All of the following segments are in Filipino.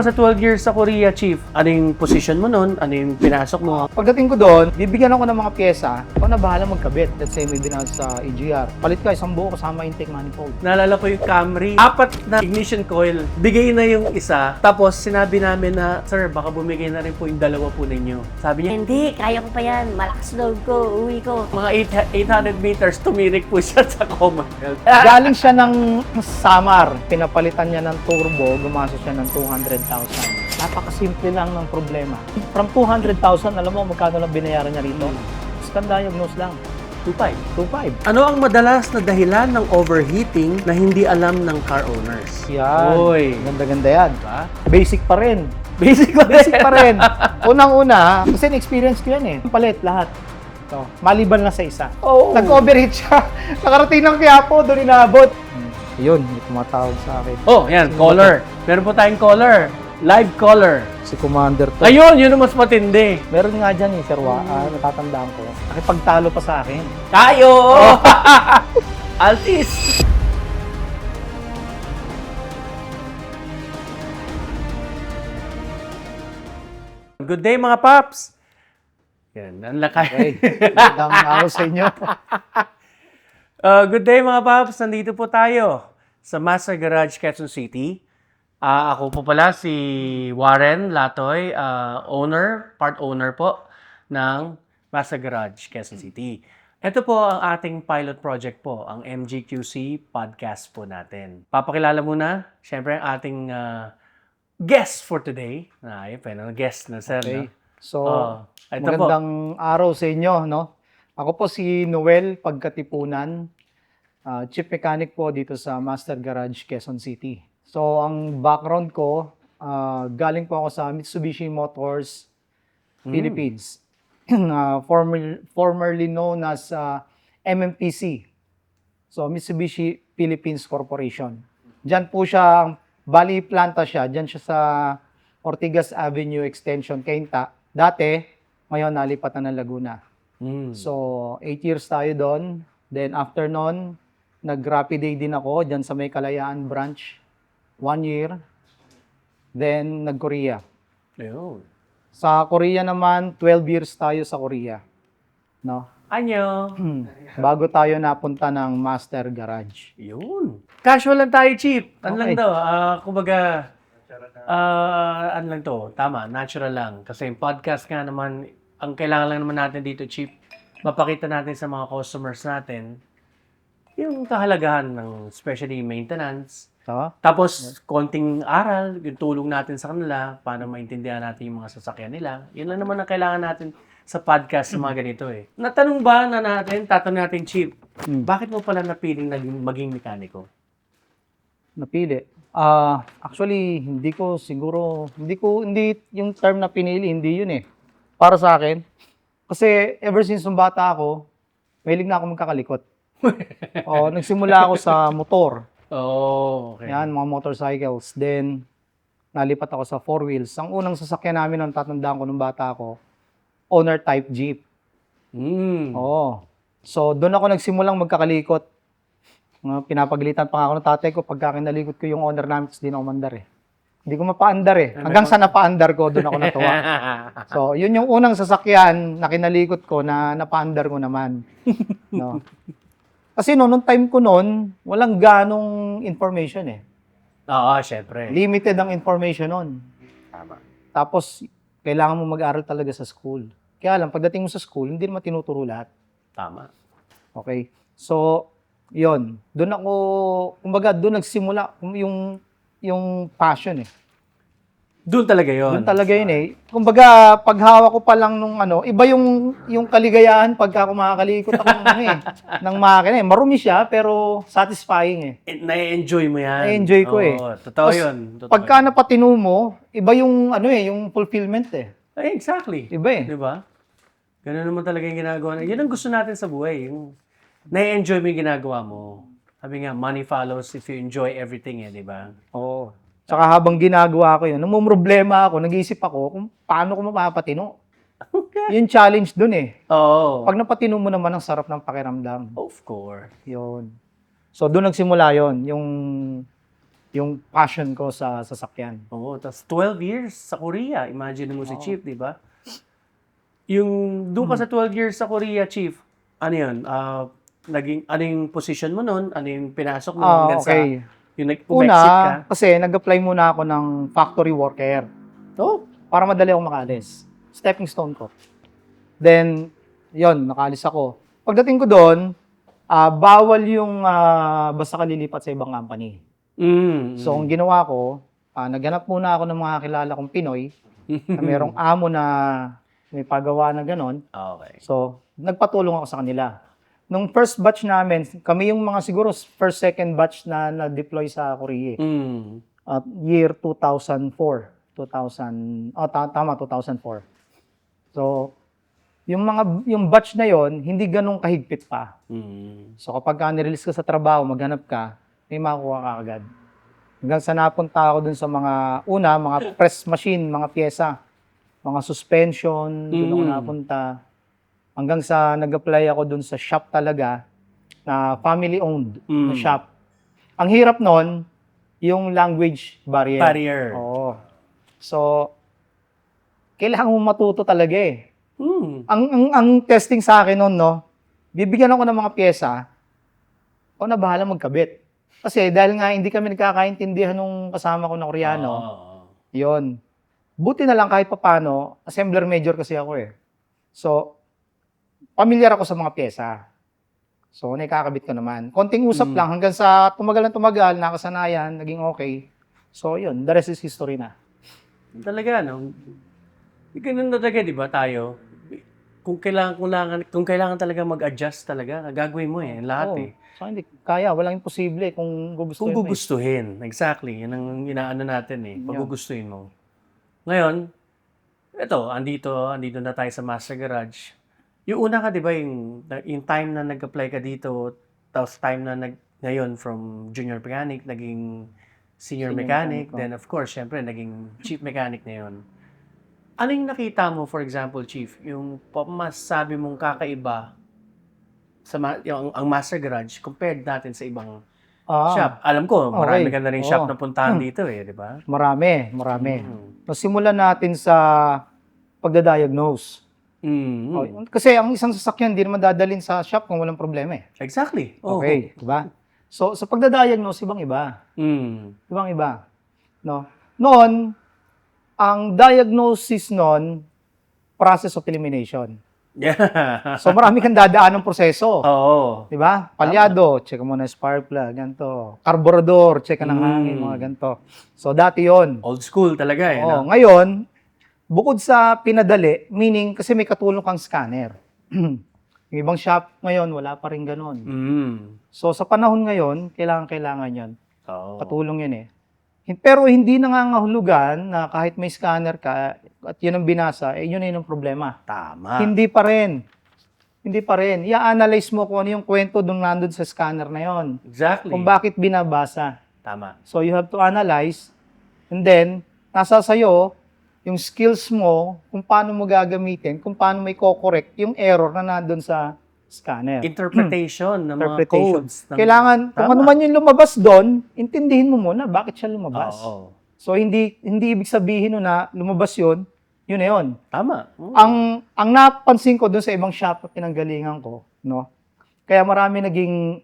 Sa 12 years sa Korea, Chief, ano yung position mo nun? Ano yung pinasok mo? Pagdating ko doon, bibigyan ako ng mga pyesa. Ako na bahala magkabit. Let's say may binasa sa EGR. Palit ka isang buo kasama intake manifold. Naalala ko yung Camry, 4 na ignition coil. Bigay na yung isa. Tapos sinabi namin na, Sir, baka bumigay na rin po yung 2 po ninyo. Sabi niya, Hindi, kaya ko pa yan. Malakas loob ko, uwi ko. mga 800 meters, tumirik po siya sa Commonwealth. Galing siya ng Samar. Pinapalitan niya ng turbo. Gumastos siya ng 200,000. Napakasimple lang ng problema. From 200,000, alam mo magkano lang binayaran niya rito? Stand diagnose lang. 2.5. 2.5. Ano ang madalas na dahilan ng overheating na hindi alam ng car owners? Yan. Oy. Ganda-ganda yan. Diba? Basic pa rin. Basic ba? Basic pa rin. Unang-una, kasi na-experience ko yan eh. Palit lahat. So, maliban na sa isa. Oh. Nag-overheat siya. Nakarating ng Quiapo, doon inaabot. Yun, may tumatawag sa akin. Oh, yan, caller. Meron po tayong caller. Live caller. Si Commander to. Ayun, yun ang mas matindi. Meron nga dyan eh, Sir Wa. Natatandaan ko. Nakipagtalo pa sa akin. Tayo! Altis! Good day mga paps! Yan, ang lakay. Okay. Magandang araw sa inyo. Good day mga paps! Nandito po tayo sa Master Garage, Quezon City. Ako po pala si Warren Latoy, part owner po ng Master Garage, Quezon City. Ito po ang ating pilot project po, ang MGQC podcast po natin. Papakilala muna, syempre ang ating guest for today. Guest na sir. Okay. No? So, ito magandang araw sa inyo. No? Ako po si Noel Pagkatipunan, Chief Mechanic po dito sa Master Garage, Quezon City. So, ang background ko, galing po ako sa Mitsubishi Motors Philippines. Formerly known as MMPC. So, Mitsubishi Philippines Corporation. Diyan po siya, bali planta siya, diyan siya sa Ortigas Avenue Extension, Cainta. Dati, ngayon nalipat na ng Laguna. So, 8 years tayo doon. Then, after nun, nag-rapid day din ako diyan sa may Kalayaan branch. 1 year. Then, nag-Korea. Ayun. Sa Korea naman, 12 years tayo sa Korea. No? Anyo! Bago tayo napunta ng Master Garage. Yun. Casual lang tayo, Chief. Ano lang Okay. to? Kumbaga, ano lang to? Tama, natural lang. Kasi yung podcast nga naman, ang kailangan lang naman natin dito, Chief, mapakita natin sa mga customers natin yung kahalagahan ng especially maintenance. So, Tapos, konting aral, yung tulong natin sa kanila, paano maintindihan natin yung mga sasakyan nila. Yun lang naman ang kailangan natin sa podcast sa mga ganito eh. Natanong ba na tatanong natin, Chief, bakit mo pala napiling maging mekaniko? napili. Actually, hindi yung term na pinili, hindi yun eh. Para sa akin. Kasi ever since nung bata ako, mahilig na ako magkakalikot. Nagsimula ako sa motor. Oh, okay. Yan, mga motorcycles. Then, nalipat ako sa 4 wheels. Ang unang sasakyan namin nung tatandaan ko nung bata ako, owner type Jeep. Oo. So, doon ako nagsimulang magkakalikot. Pinapagalitan pa nga ako ng tatay ko pagka kinalikot ko yung owner namin, tapos di na ako mandar eh. Hindi ko mapaandar eh. Hanggang sa napaandar ko, doon ako natuwa. So, yun yung unang sasakyan na kinalikot ko na napaandar ko naman. No? Kasi nung time ko noon, walang ganong information eh. Oo, syempre. Limited ang information noon. Tama. Tapos, kailangan mo mag-aral talaga sa school. Kaya lang, pagdating mo sa school, hindi naman tinuturo lahat. Tama. Okay? So, yon. Doon ako, kumbaga, doon nagsimula yung passion eh. Doon talaga yun. Doon talaga yun eh. Kumbaga, paghawa ko pa lang nung iba yung kaligayahan pagka kumakalikot ako ng makina eh. Marumi siya, pero satisfying eh. Na-enjoy mo yan. Na-enjoy ko eh. Oo, totoo Tapos, yun. Totoo Pagka yun. napatino mo, iba yung yung fulfillment eh. Ay, exactly. Iba eh. Di ba? Ganun naman talaga yung ginagawa. Yan ang gusto natin sa buhay. Yung na-enjoy mo yung ginagawa mo. Sabi nga, money follows if you enjoy everything eh, di ba? Oo. Tsaka habang ginagawa ko yun, problema ako, nag-iisip ako kung paano ko mapapatino. Yung challenge dun eh. Oo. Pag napatino mo naman, ang sarap ng pakiramdam. Of course. Yun. So, doon nagsimula yon yung yung passion ko sa sasakyan. Oo, tapos 12 years sa Korea. Imagine mo si Oo. Chief, di ba? Yung doon ka sa 12 years sa Korea, Chief, ano yun? Ano yung position mo noon? Ano yung pinasok mo hanggang sa Okay. yung nag-exit ka? Una, kasi nag-apply muna ako ng factory worker Oh, para madali akong makalis. Stepping stone ko. Then, yon nakalis ako. Pagdating ko doon, bawal yung basta ka lilipat sa ibang company. So, ang ginawa ko, naghanap muna ako ng mga kilala kong Pinoy na merong amo na may pagawa na ganon. okay. So, nagpatulong ako sa kanila. Nung first batch namin, kami yung mga siguro first, second batch na na-deploy sa Korea. At year 2004. 2004. So, yung batch na yon hindi ganun kahigpit pa. So, kapag nirelease ka sa trabaho, maghanap ka, may makuha ka agad. Hanggang sa napunta ako dun sa mga press machine, mga pyesa, mga suspension, dun ako napunta. Hanggang sa nag-apply ako dun sa shop talaga, na family-owned na shop. Ang hirap nun, yung language barrier. Barrier. Oo. So, kailangan mo matuto talaga eh. Ang testing sa akin noon, no, bibigyan ako ng mga pyesa, ako na bahala magkabit. Kasi dahil nga hindi kami nagkakaintindihan nung kasama ko na Koreano, yon. Buti na lang kahit papano, assembler major kasi ako eh. So, familiar ako sa mga pyesa. So, nakakabit ko naman. Konting usap lang hanggang sa tumagal, nakasanayan, naging okay. So, yun, the rest is history na. Talaga, no? Ganun na talaga, di ba, tayo? Kung kailangan talaga mag-adjust talaga, gagawin mo lahat Oo. eh. So, hindi kaya, walang imposible kung gugustuhin Kung mo. gugustuhin, exactly. Yan ang inaano natin eh, pag-gugustuhin mo. Ngayon, andito na tayo sa Master Garage. Yung una ka, di ba, yung time na nag-apply ka dito, tapos time na ngayon from junior mechanic, naging senior mechanic, then of course, syempre, naging chief mechanic na yun. Ano yung nakita mo, for example, Chief, yung masasabi mong kakaiba sa ang Master Garage compared natin sa ibang shop? Alam ko, marami okay. ka na rin shop na puntahan dito di ba? Marami. So, simulan natin sa pagdadiagnose. Kasi ang isang sasakyan, hindi naman dadalhin sa shop kung walang problema eh. Exactly. Okay, diba? So, sa pagdadiagnose, ibang-iba. Ibang-iba. No? Noon, ang diagnosis noon, process of elimination. Yeah. So, marami kang dadaan ng proseso. Oo. Di ba? Palyado, check mo na spark plug, ganito. Carburetor, check ka ng hangin, mga ganito. So, dati yon. Old school talaga no? Ngayon, bukod sa pinadali, meaning kasi may katulong kang scanner. Yung ibang shop ngayon, wala pa rin ganun. So, sa panahon ngayon, kailangan yan. Katulong yun eh. Pero hindi nangangahulugan na kahit may scanner ka at yun ang binasa, yun ang problema. Tama. Hindi pa rin. I-analyze mo kung ano yung kwento doon nandun sa scanner na yon. Exactly. Kung bakit binabasa. Tama. So you have to analyze and then nasa sayo yung skills mo kung paano mo gagamitin, kung paano may ko-correct yung error na nandun sa scanner. Interpretation ng mga codes. Kailangan, kung ano man yung lumabas doon, intindihin mo muna bakit siya lumabas. So, hindi ibig sabihin na lumabas yun na yun. Tama. Ang napansin ko doon sa ibang shop na pinanggalingan ko, no? Kaya marami naging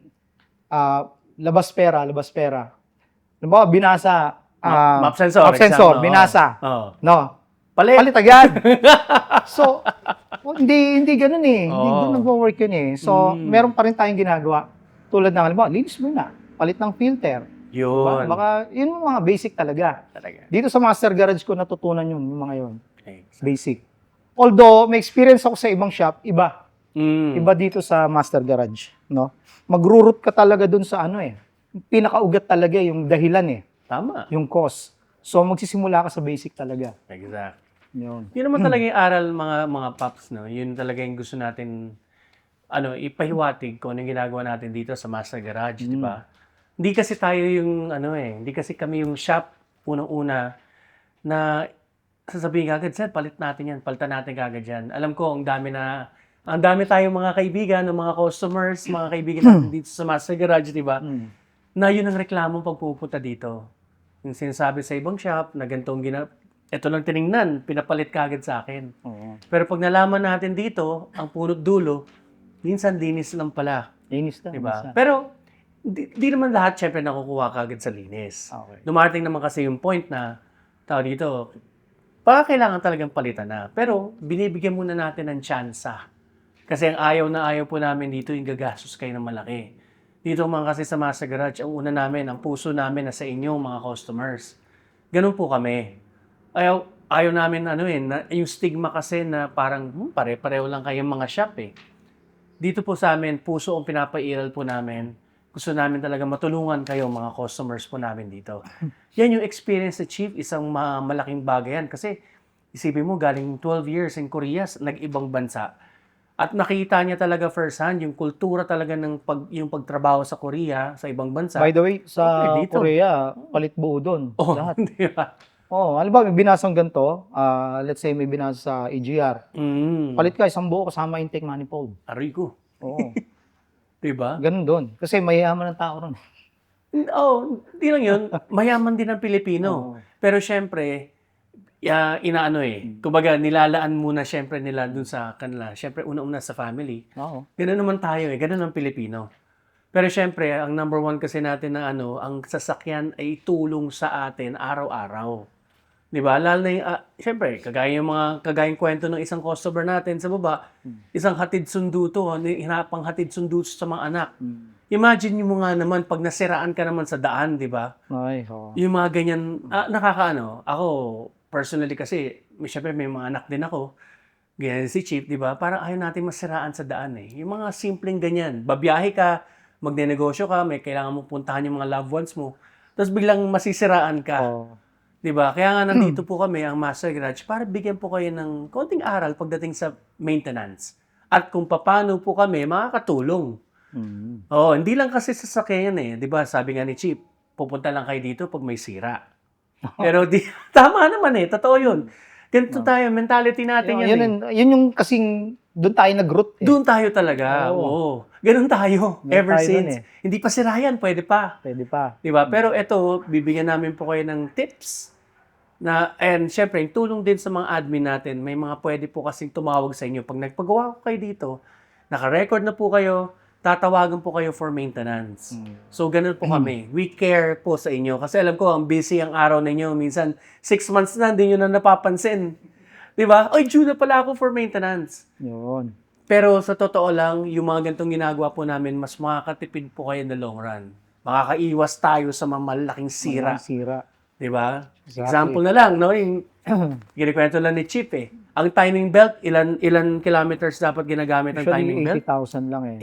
labas pera. Halimbawa, binasa, map sensor, example. binasa. No? Palit agad. So, hindi ganun eh. Hindi ganun nag-work yun eh. So, meron pa rin tayong ginagawa. Tulad ng, halimbawa, linis muna. Palit ng filter. Yun. Baka, yun yung mga basic talaga. Dito sa Master Garage ko natutunan yung mga yun. Basic. Although, may experience ako sa ibang shop, iba. Iba dito sa Master Garage. No? Magro-root ka talaga dun sa pinakaugat talaga yung dahilan eh. Tama. Yung cause. So, magsisimula ka sa basic talaga. Exact. Yun. Yun naman talaga yung aral mga paps, no? Yun talaga yung gusto natin ipahiwatig kung ano yung ginagawa natin dito sa Master Garage, di ba? Hindi kasi tayo yung hindi kasi kami yung shop unang-una na sasabihin kagad, sir, palitan natin kagad yan. Alam ko, ang dami tayong mga kaibigan, mga customers, mga kaibigan natin dito sa Master Garage, di ba? Na yun ang reklamo pag pupunta dito. Yung sinasabi sa ibang shop na ganitong ito lang tiningnan, pinapalit kagad sa akin. Oo. Pero pag nalaman natin dito, ang punot dulo, minsan linis lang pala. Linis na. Diba? minsan. Pero, di naman lahat syempre nakukuha kagad sa linis. Okay. Dumarating naman kasi yung point na, tao dito, baka kailangan talagang palitan na. Pero, binibigyan muna natin ng tsansa. Kasi ang ayaw na ayaw po namin dito, yung gagastos kayo ng malaki. Dito mga kasi sa Master Garage, ang una namin, ang puso namin na sa inyo, mga customers. Ganun po kami. Ayaw namin, yung stigma kasi na parang, pare-pareho lang kayong mga shop eh. Dito po sa amin, puso ang pinapairal po namin. Gusto namin talaga matulungan kayo, mga customers po namin dito. Yan yung experience sa Chief, isang malaking bagay yan. Kasi, isipin mo, galing 12 years in Korea, nag-ibang bansa. At nakita niya talaga first hand, yung kultura talaga ng yung pagtrabaho sa Korea, sa ibang bansa. By the way, sa Okay, dito. Korea, palit buo doon. Oh, Lahat. di ba? Oh, alam ba, may binasang ganito, let's say may binasa sa EGR. Palit ka isang buo kasama intake manifold. Aray ko. Oo. Di ba? Ganun doon. Kasi mayayaman ng tao ron. Oh, di lang yun. Mayaman din ang Pilipino. Oo. Pero syempre, kumbaga nilalaan muna syempre nila dun sa kanila. Syempre, una-una sa family. Oo. Ganun naman tayo eh. Ganun ang Pilipino. Pero syempre, ang number one kasi natin na ang sasakyan ay tulong sa atin araw-araw. Di ba? Lalo na yung, syempre, kagayang kwento ng isang customer natin sa baba, isang hatid sundo to, hinapang hatid sundo sa mga anak. Imagine mo nga naman pag nasiraan ka naman sa daan, di ba? Ay, oo. Yung mga ganyan, nakakaano. Ako, personally kasi, syempre may mga anak din ako. Ganyan si Chief, di ba? Parang ayaw natin masiraan sa daan eh. Yung mga simpleng ganyan. Babiyahe ka, magnenegosyo ka, may kailangan mo puntahan yung mga loved ones mo. Tapos biglang masisiraan ka. Oo. Di ba? Kaya nga nandito po kami, ang Master Garage, para bigyan po kayo ng konting aral pagdating sa maintenance. At kung paano po kami makakatulong. Oo, hindi lang kasi sasakyan eh. Di ba? Sabi nga ni Chief, pupunta lang kayo dito pag may sira. Pero tama naman eh. Totoo yun. Ganito tayo, mentality natin yan Yun yung kasing doon tayo nag-root eh. Doon tayo talaga. Oo. Ganun tayo. Ganun Ever tayo since. dun eh. Hindi pa sirayan, pwede pa. Pwede pa. Di ba? Pero ito, bibigyan namin po kayo ng tips and syempre, yung tulong din sa mga admin natin. May mga pwede po kasing tumawag sa inyo. Pag nagpagawa ko kayo dito, naka-record na po kayo, tatawagan po kayo for maintenance. So, ganun po kami. We care po sa inyo. Kasi alam ko, ang busy ang araw ninyo. Minsan, 6 months na, hindi nyo na napapansin. Di ba? Oy, due na pala ako for maintenance. Yun. Pero sa totoo lang, yung mga ganitong ginagawa po namin, mas makakatipid po kayo in the long run. Makakaiwas tayo sa mga malaking sira. Walang sira. Di ba? Exactly. Example na lang, no? Yung kinikwento lang ni Chief eh. Ang timing belt, ilan kilometers dapat ginagamit ang timing Usually, belt? 80,000 lang eh.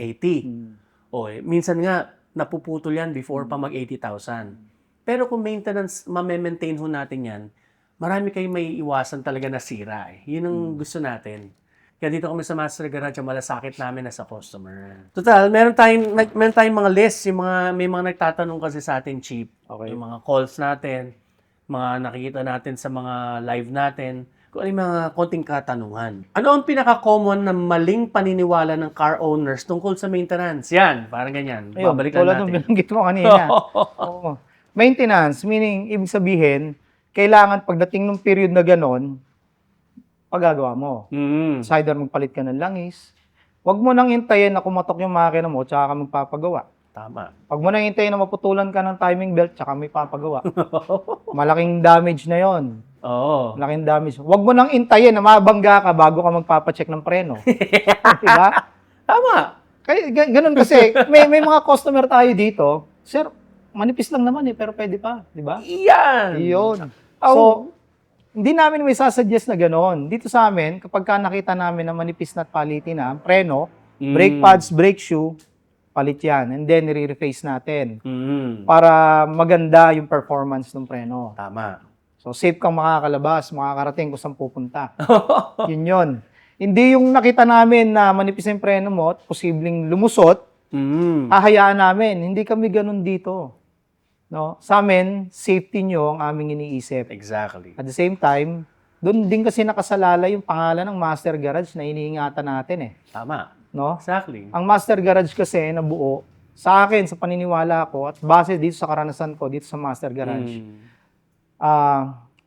80. O, minsan nga, napuputol yan before pa mag 80,000. Pero kung maintenance, ma-maintain ho natin yan, marami kayong may iwasan talaga na sira eh. Yun ang gusto natin. Kaya dito kami sa Master Garage, ang malasakit namin as a customer. Total, meron tayong mga list, may mga nagtatanong kasi sa atin, Chief. Okay. Yung mga calls natin, mga nakikita natin sa mga live natin, kung ano yung mga konting katanungan. Ano ang pinaka-common na maling paniniwala ng car owners tungkol sa maintenance? Yan, parang ganyan. Ayun, Babalikan tulad natin. ng binanggit mo kanina. Oo. Maintenance, meaning, ibig sabihin, kailangan pagdating ng period na ganon, pagagawa mo. Mm. It's either magpalit ka ng langis, wag mo nang hintayin na kumatok yung makina mo, tsaka ka magpapagawa. Tama. Wag mo nang hintayin na maputulan ka ng timing belt, tsaka may papagawa. Malaking damage na yon. Oo. Malaking damage. Wag mo nang hintayin na mabangga ka bago ka magpapacheck ng preno. Diba? Tama. Kaya, ganun kasi, may mga customer tayo dito, sir, manipis lang naman eh, pero pwede pa, di ba? Yan. Iyon. So, hindi namin may sasuggest na gano'n. Dito sa amin, kapag ka nakita namin na manipis na at palitin na, preno, brake pads, brake shoe, palit yan. And then, re-reface natin para maganda yung performance ng preno. Tama. So, safe kang makakalabas, makakarating kung saan pupunta. Yun. Hindi yung nakita namin na manipis yung preno mo at posibleng lumusot, hahayaan namin. Hindi kami ganun dito. No? Sa amin, safety nyo ang aming iniisip. Exactly. At the same time, doon din kasi nakasalala yung pangalan ng Master Garage na iniingatan natin eh. Tama. No? Exactly. Ang Master Garage kasi nabuo sa akin, sa paniniwala ko, at base dito sa karanasan ko dito sa Master Garage,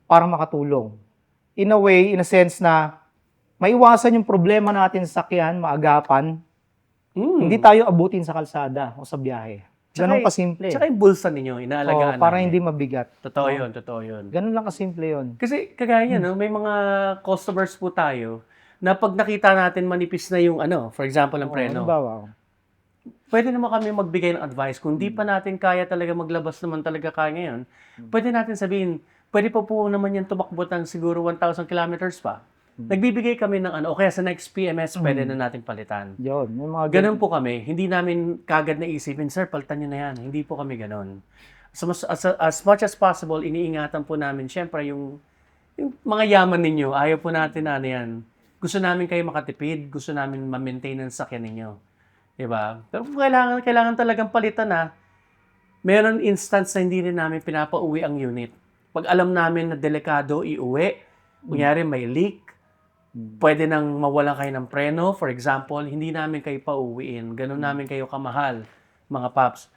para makatulong. In a way, in a sense na maiwasan yung problema natin sa sakyan, maagapan, hindi tayo abutin sa kalsada o sa biyahe. Ganun kasimple. Tsaka yung bulsa ninyo, inaalagaan Para namin. hindi mabigat. Totoo yun, totoo yun. Ganun lang kasimple yun. Kasi kagaya no, may mga customers po tayo na pag nakita natin manipis na yung for example, ang preno. Halimbawa, Pwede naman kami magbigay ng advice. Kung di pa natin kaya talaga maglabas naman talaga kaya ngayon, pwede natin sabihin, pwede pa po naman yan tumakbo ng siguro 1,000 kilometers pa. Nagbibigay kami ng o kaya sa next PMS, pwede na natin palitan. yun. May mga Ganun po kami. Hindi namin kagad naisipin, sir, palitan nyo na yan. Hindi po kami ganun. As much as possible, iniingatan po namin, syempre, yung mga yaman ninyo, ayaw po natin na yan. Gusto namin kayo makatipid, gusto namin ma-maintain ang sakyan ninyo. Diba? Pero kung kailangan talagang palitan meron instance na hindi rin namin pinapauwi ang unit. Pag alam namin na delikado iuwi, kunyari may leak, pwede nang mawalan kayo ng preno, for example, hindi namin kayo pauwiin. Ganun namin kayo kamahal, mga paps.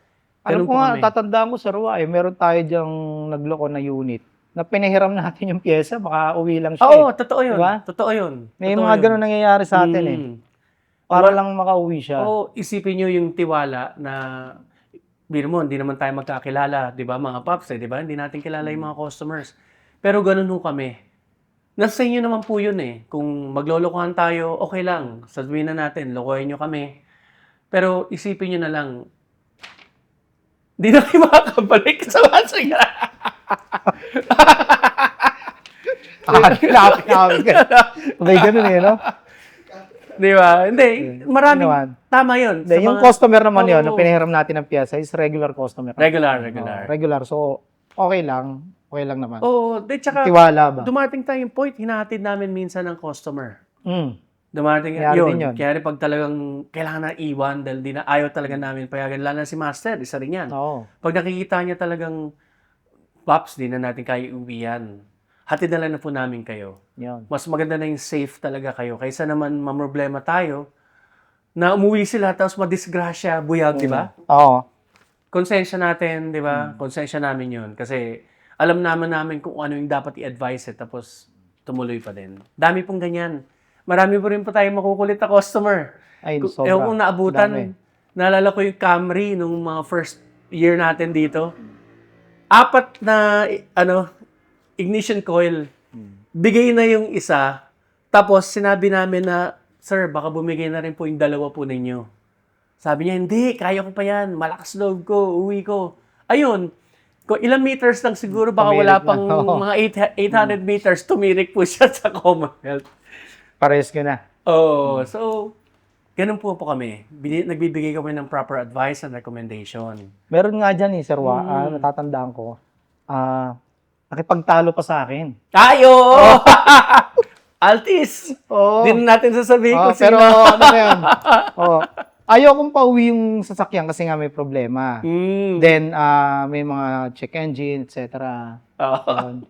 Alam Ganun ko po nga, kami. tatandaan ko sa Ruwa, meron tayo dyang nagloko na unit na pinahiram natin yung pyesa, baka uwi lang siya. Oo, totoo yun. Diba? Totoo yun. May Totoo mga yun. ganun nangyayari sa atin Para lang makauwi siya. Oo, isipin nyo yung tiwala na biro mo, hindi naman tayo magkakilala, di ba, mga paps, di ba? Hindi natin kilala yung mga customers. Pero ganun ho kami. Nasa inyo naman po yun Kung maglolokohan tayo, okay lang. Sabihin na natin, lokohin nyo kami. Pero isipin nyo na lang, di na kayo makakabalik sa masaya. Lapit ka. May ganun no? Di ba? Hindi, maraming, Naman. tama yun. Hindi, Sa yung mga- customer naman yun, na Oo. pinahiram natin ng pyesa, is regular customer. Regular. Regular. So, okay lang. Okay lang naman. Oo, tsaka, Tiwala ba? dumating tayong point, hinatid namin minsan ng customer. Dumating, Nangyari yun. din yun. Kaya rin pag talagang kailangan na iwan dahil ayaw talaga namin payagan. Lalo na si Master, isa rin yan. Oo. Pag nakikita niya talagang, Pops, di na natin kaya uwi yan. Hatid na lang na po namin kayo. Yun. Mas maganda na yung safe talaga kayo. Kaysa naman mamroblema tayo, na umuwi sila tapos madisgrasya, buyag, di ba? Oo. Konsensya natin, di ba? Konsensya namin yun. Kasi alam namin kung ano yung dapat i-advise tapos tumuloy pa din. Dami pong ganyan. Marami po rin po tayong makukulit na customer. Ay, sobra. Ewan kung naabutan, Dami. naalala ko yung Camry nung mga first year natin dito. 4 na, ignition coil. Bigay na yung isa. Tapos, sinabi namin na, sir, baka bumigay na rin po yung 2 po ninyo. Sabi niya, hindi, kaya ko pa yan. Malakas loob ko, uwi ko. Ayun, kung ilang meters lang siguro, baka wala Tumirik pang na. Oo. mga 800 meters, tumirik po siya sa Commonwealth. Pares ka na. Oh, so, ganun po kami. Nagbibigay kami ng proper advice and recommendation. Meron nga dyan Sir Wa, natatandaan ko. Nakipagtalo pa sa akin. Ayo! Altis! Oo. Di na natin sasabihin kung Pero sino. ano na yun? Ayaw kong pauwi yung sasakyan kasi nga may problema. Then, may mga check engine, etc. Yun.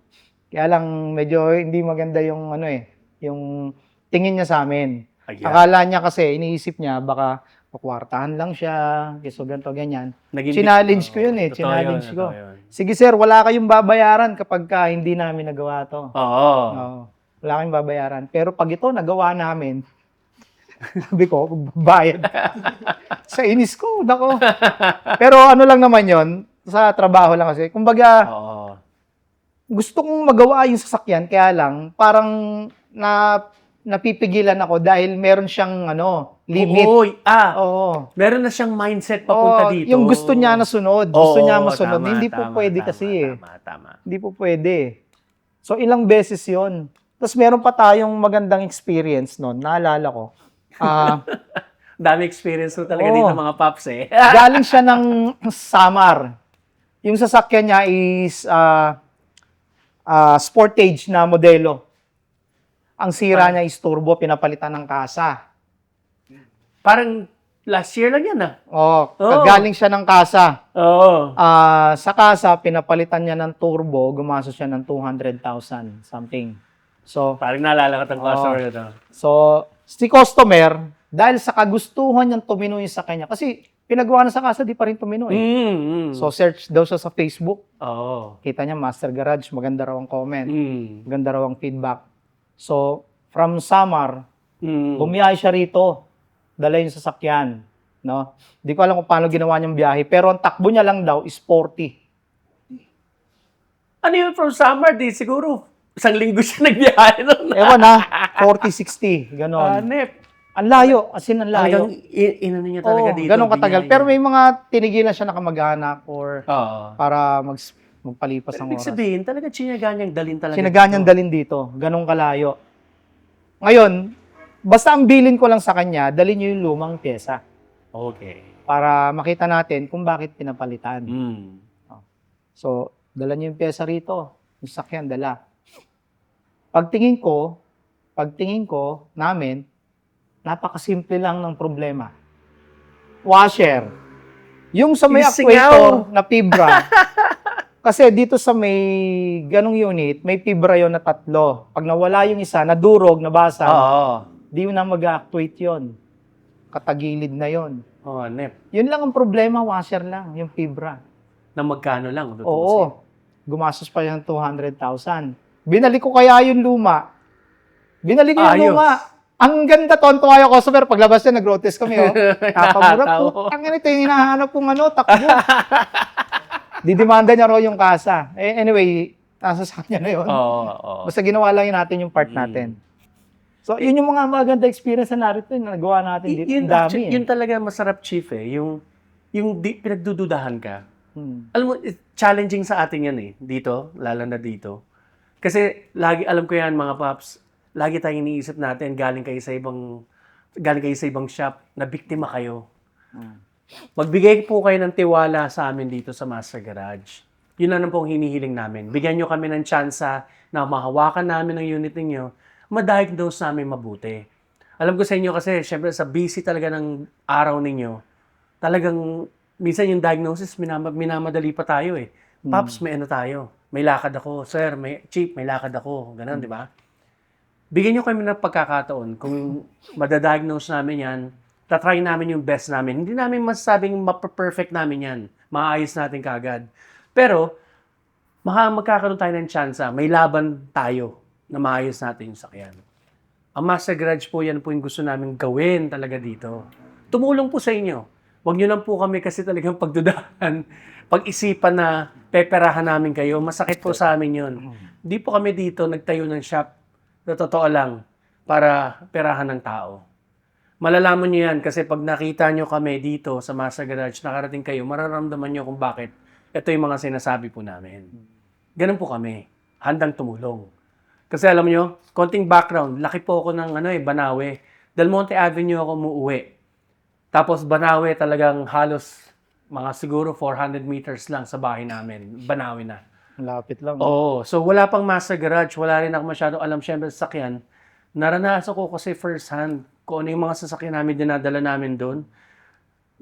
Kaya lang, medyo hindi maganda yung yung tingin niya sa amin. Ayan. Akala niya kasi, iniisip niya, baka kwartahan lang siya, so ganito, ganyan. Challenge ko yun Totoo challenge yun, ko. totoo yun. Sige sir, wala kayong babayaran kapag hindi namin nagawa to. Oo. Oo. Wala kayong babayaran. Pero pag ito nagawa namin, sabi ko, bayad. Sa inis ko, nako. Pero ano lang naman yon sa trabaho lang kasi. Kumbaga, Oo. gusto kong magawa yung sasakyan, kaya lang, parang napipigilan ako dahil meron siyang limit. Uy, Oo. meron na siyang mindset papunta Oo, dito. yung gusto niya na sunod. Gusto Oo, niya masunod. tama, Hindi po tama, pwede tama, kasi Tama. Hindi po pwede. So, ilang beses yon. Tapos, meron pa tayong magandang experience noon. Naalala ko. Dami experience mo talaga Oo. dito mga paps Galing siya ng Samar. Yung sasakyan niya is Sportage na modelo. Ang sira niya is turbo, pinapalitan ng kasa. Parang last year lang yan Oh, Oo. galing siya ng kasa. Oo. Sa kasa, pinapalitan niya ng turbo, gumastos siya ng 200,000 something. So, Parang naalala ko itong customer ito. si customer, dahil sa kagustuhan niyang tumino yung sa kanya, kasi Pinagawa na sa kasa, di pa rin tumino eh. So, search daw siya sa Facebook. Oo. Kita niya, Master Garage, maganda raw ang comment. Mm. Maganda raw ang feedback. So, from Samar, Mm. bumiyahe siya rito. Dala yung sasakyan. No? Di ko alam kung paano ginawa niyang biyahe. Pero ang takbo niya lang daw is 40. Ano yun from summer? Di siguro isang linggo siya nagbiyahe nun. Ewan na, 40, 60. Ganon. Nep. Ang layo. As in, ang layo. Talagang inano niya talaga Oo, dito. ganon katagal. binyahe Pero niya. may mga tinigilan siya na kamag-anak or Oo. para magpalipas Pero ng ibig oras. sabihin, talaga sinaganyang dalin talaga. Sinaganyang dalin dito. Ganong kalayo. Ngayon, basta ang bilin ko lang sa kanya, dalhin niyo yung lumang pyesa Okay. para makita natin kung bakit pinapalitan. Mm. So, dala niyo yung pyesa rito. Yung sakyan, dala. Pagtingin ko namin, napakasimple lang ng problema. Washer. Yung sa may Yung actuator singaw. na fibra. Kasi dito sa may ganong unit, may fibra yon na 3. Pag nawala yung isa, nadurog, nabasag, Oo. di mo na mag-actuate yon. Katagilid na yon. Oo, Nep. Yun lang ang problema, washer lang, yung fibra. Na magkano lang? kung tutuusin. Oo. Gumastos pa yung 200,000. Binalik ko kaya yung luma. Binalik ko yung Ayos. luma. Ang ganda, tonto yung customer. Paglabas niya, nag-rotes kami, oh. Napamura po. Ang ganito yung hinahanap kong takbo. Didimanda niya raw yung kasa. Anyway, nasa sa kanya na yun. Oo. Basta ginawa lang yun natin yung part natin. So, yun yung mga maganda experience na narito na nagawa natin dito. Yun, Ang dami actually, eh. yun talaga masarap, Chief, eh. Yung pinagdududahan ka. Hmm. Alam mo, challenging sa atin yan eh. Dito, lalo na dito. Kasi, lagi, alam ko yan, mga paps, lagi tayong iniisip natin, galing kayo sa ibang shop, na biktima kayo. Magbigay po kayo ng tiwala sa amin dito sa Master Garage. Yun lang pong hinihiling namin. Bigyan nyo kami ng tsansa na mahawakan namin ang unit ninyo, ma-diagnose namin mabuti. Alam ko sa inyo kasi, syempre sa busy talaga ng araw ninyo, talagang minsan yung diagnosis, minamadali pa tayo eh. Pops, may ano tayo. May lakad ako. Sir, Chief, may lakad ako. Ganon, di ba? Bigyan nyo kami ng pagkakataon. Kung madadiagnose namin yan, tatry namin yung best namin. Hindi namin masasabing ma-perfect namin yan. Maayos natin kagad. Pero, magkakaroon tayo ng tsansa. May laban tayo na maayos natin yung sakyan. Ang Master Garage po, yan po yung gusto namin gawin talaga dito. Tumulong po sa inyo. Huwag nyo lang po kami kasi talagang pagdudahan, pag-isipan na peperahan namin kayo. Masakit po sa amin yun. Hindi po kami dito nagtayo ng shop na totoo lang para perahan ng tao. Malalaman nyo yan kasi pag nakita nyo kami dito sa Master Garage, nakarating kayo, mararamdaman nyo kung bakit ito yung mga sinasabi po namin. Ganun po kami. Handang tumulong. Kasi alam nyo, konting background, laki po ako ng Banawe. Del Monte Avenue ako umuwi. Tapos Banawe talagang halos mga siguro 400 meters lang sa bahay namin. Banawe na. Lapit lang. Oo. So wala pang Master Garage. Wala rin ako masyadong alam syempre sa sakyan. Naranasan ko kasi first hand kung ano yung mga sasakyan namin dinadala namin doon.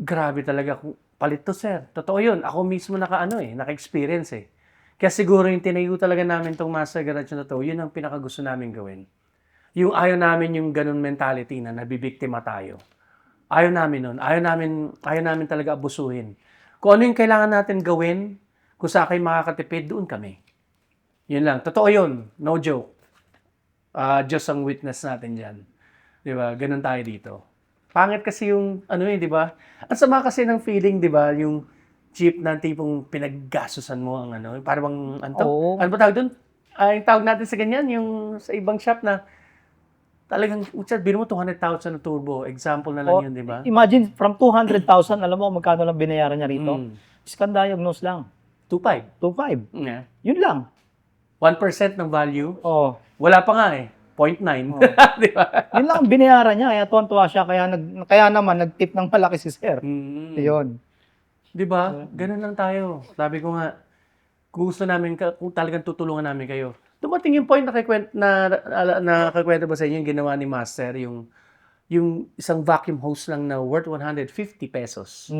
Grabe talaga. Palit to, sir. Totoo yun. Ako mismo naka-experience eh. Kaya siguro yung tinayo talaga namin tong Master Garage na to, yun ang pinakagusto namin gawin. Yung ayaw namin yung ganun mentality na nabibiktima tayo. Ayaw namin nun. Ayaw namin talaga abusuhin. Kung ano yung kailangan natin gawin, kung sa akin makakatipid, doon kami. Yun lang. Totoo yun. No joke. Diyos ang witness natin dyan. Di ba? Ganun tayo dito. Pangit kasi yung, di ba? Ang sama kasi ng feeling, di ba? Yung jeep na tipong pinaggastusan mo ang parang, Oo. ano ba tawag doon? Yung tawag natin sa ganyan, yung sa ibang shop na talagang, bino mo 200,000 na turbo. Example na lang yun, di ba? Imagine, from 200,000, alam mo magkano lang binayaran niya rito? Scan diagnose lang. 2.5. 2.5. Yeah. Yun lang. 1% ng value. Oh. Wala pa nga eh. 0.9. Di ba? Yun lang ang binayaran niya. Kaya tuwan-tuwa siya. Kaya naman, nag-tip ng malaki si sir. Yun. Di ba? Ganun lang tayo. Sabi ko nga, kung gusto namin, kung talagang tutulungan namin kayo. Dumating yung point na nakakwento ba sa inyo yung ginawa ni Master, yung isang vacuum hose lang na worth 150 pesos.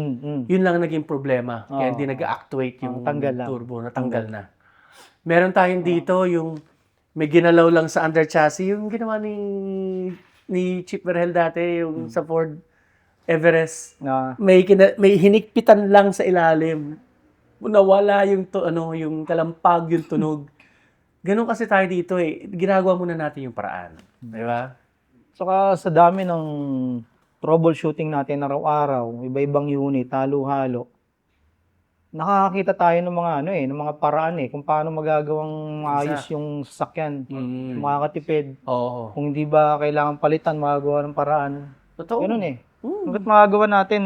Yun lang naging problema. Kaya hindi nag-actuate yung turbo. Natanggal na. Meron tayong dito yung may ginalaw lang sa under chassis. Yung ginawa ni Chip Verhel dati, yung sa Ford Everest. Na, May hinikpitan lang sa ilalim. Nawala yung kalampag, yung tunog. Ganun kasi tayo dito eh. Ginagawa muna natin yung paraan. Di ba? saka sa dami ng troubleshooting natin araw-araw, iba-ibang unit, halo-halo, nakakakita tayo ng mga ng mga paraan kung paano magagawang maayos Exact. yung sasakyan, Mm. makakatipid. Oo. Kung hindi ba kailangan palitan, magagawa ng paraan. Totoo. Ganun Hanggat magagawa natin,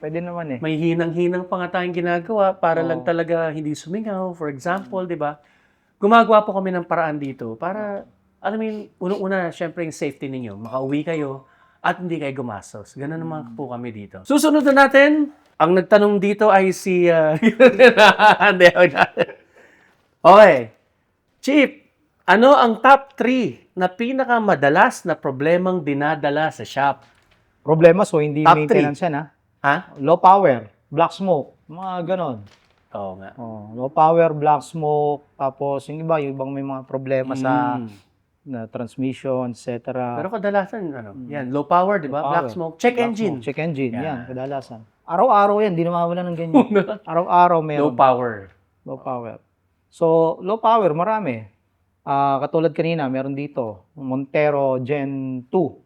pwede naman May hinang-hinang pa nga tayong ginagawa para lang Oo. talaga hindi sumingaw. For example, di ba? Gumagawa po kami ng paraan dito para, alam mo yun, unang-una, syempre yung safety ninyo. Makauwi kayo at hindi kayo gumastos. Ganun naman po kami dito. Susunod na natin, ang nagtanong dito ay si... Hindi, okay. Chief, ano ang top 3 na pinakamadalas na problemang dinadala sa shop? Problema, so hindi Top maintenance yan Ha? Low power, black smoke, mga ganon. Oo nga. Low power, black smoke, tapos yung ibang may mga problema sa Mm. na transmission, etc. Pero kadalasan, yan, low power, di ba? Low Black power. smoke. Check Black engine. smoke, check engine, Yan. yan, kadalasan. Araw-araw yan, di na mawala ng ganyan. Araw-araw Low meron. power. Low power. So, low power, marami. Katulad kanina, meron dito, Montero Gen 2.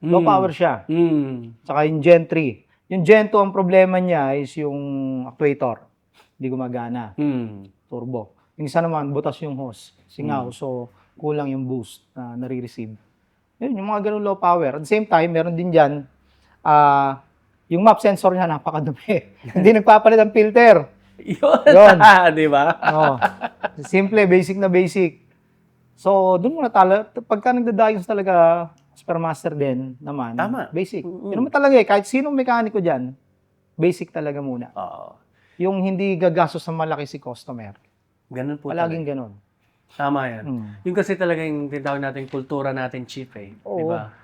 Low power siya. Saka yung Gen 3. Yung Gen 2, ang problema niya is yung actuator. Hindi gumagana. Turbo. Yung isa naman, butas yung hose. Singaw. So, kulang yung boost na nare-receive. Yun, yung mga ganun low power. At the same time, meron din dyan, yung map sensor niya napakadumi. Hindi nagpapalit ang filter. Yun. Di ba? Simple, basic na basic. So, doon muna pagka nagda-diagnose talaga, Supermaster din naman. Tama. Basic. Yun naman talaga kahit sinong mekaniko dyan, basic talaga muna. Oo. Yung hindi gagastos sa malaki si customer. Ganun po Palaging talaga. ganun. Tama yan. Yung kasi talaga yung tinatawag natin kultura natin, Chief Di Oo. ba?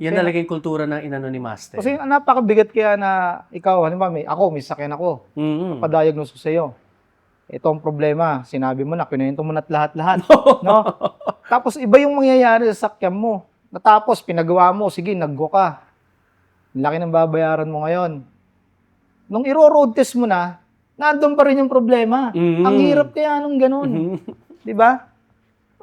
Yan talaga yung kultura ng inano ni Master. Kasi napakabigat kaya na ikaw, halimbawa, may sakyan ako, pa-diagnose ko sa'yo. Ito ang problema, sinabi mo na, pinento mo na't lahat-lahat. No? Tapos iba yung mangyayari sa sakyan mo. Natapos, pinagawa mo, sige, nag-go ka. Laki ng babayaran mo ngayon. Nung iro-road test mo na, nandun pa rin yung problema. Ang hirap kaya nung ganun. Di ba?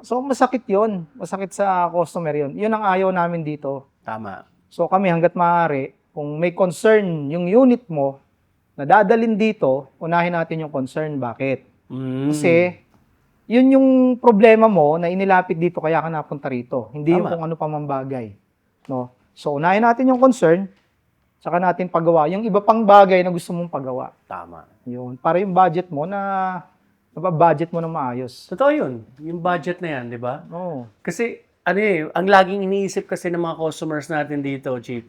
So, masakit yon. Masakit sa customer yon. Yun ang ayaw namin dito. Tama. So, kami hanggat maaari, kung may concern yung unit mo, na dadalin dito, unahin natin yung concern. Bakit? Kasi, yun yung problema mo na inilapit dito kaya ka napunta rito. Hindi yung Tama. kung ano pa mang bagay. No? So, unahin natin yung concern, saka natin pagawa. Yung iba pang bagay na gusto mong pagawa. Tama. Yun. Para yung budget mo budget mo na maayos. Totoo yun. Yung budget na yan, di ba? Oo. Kasi, ang laging iniisip kasi ng mga customers natin dito, Chief,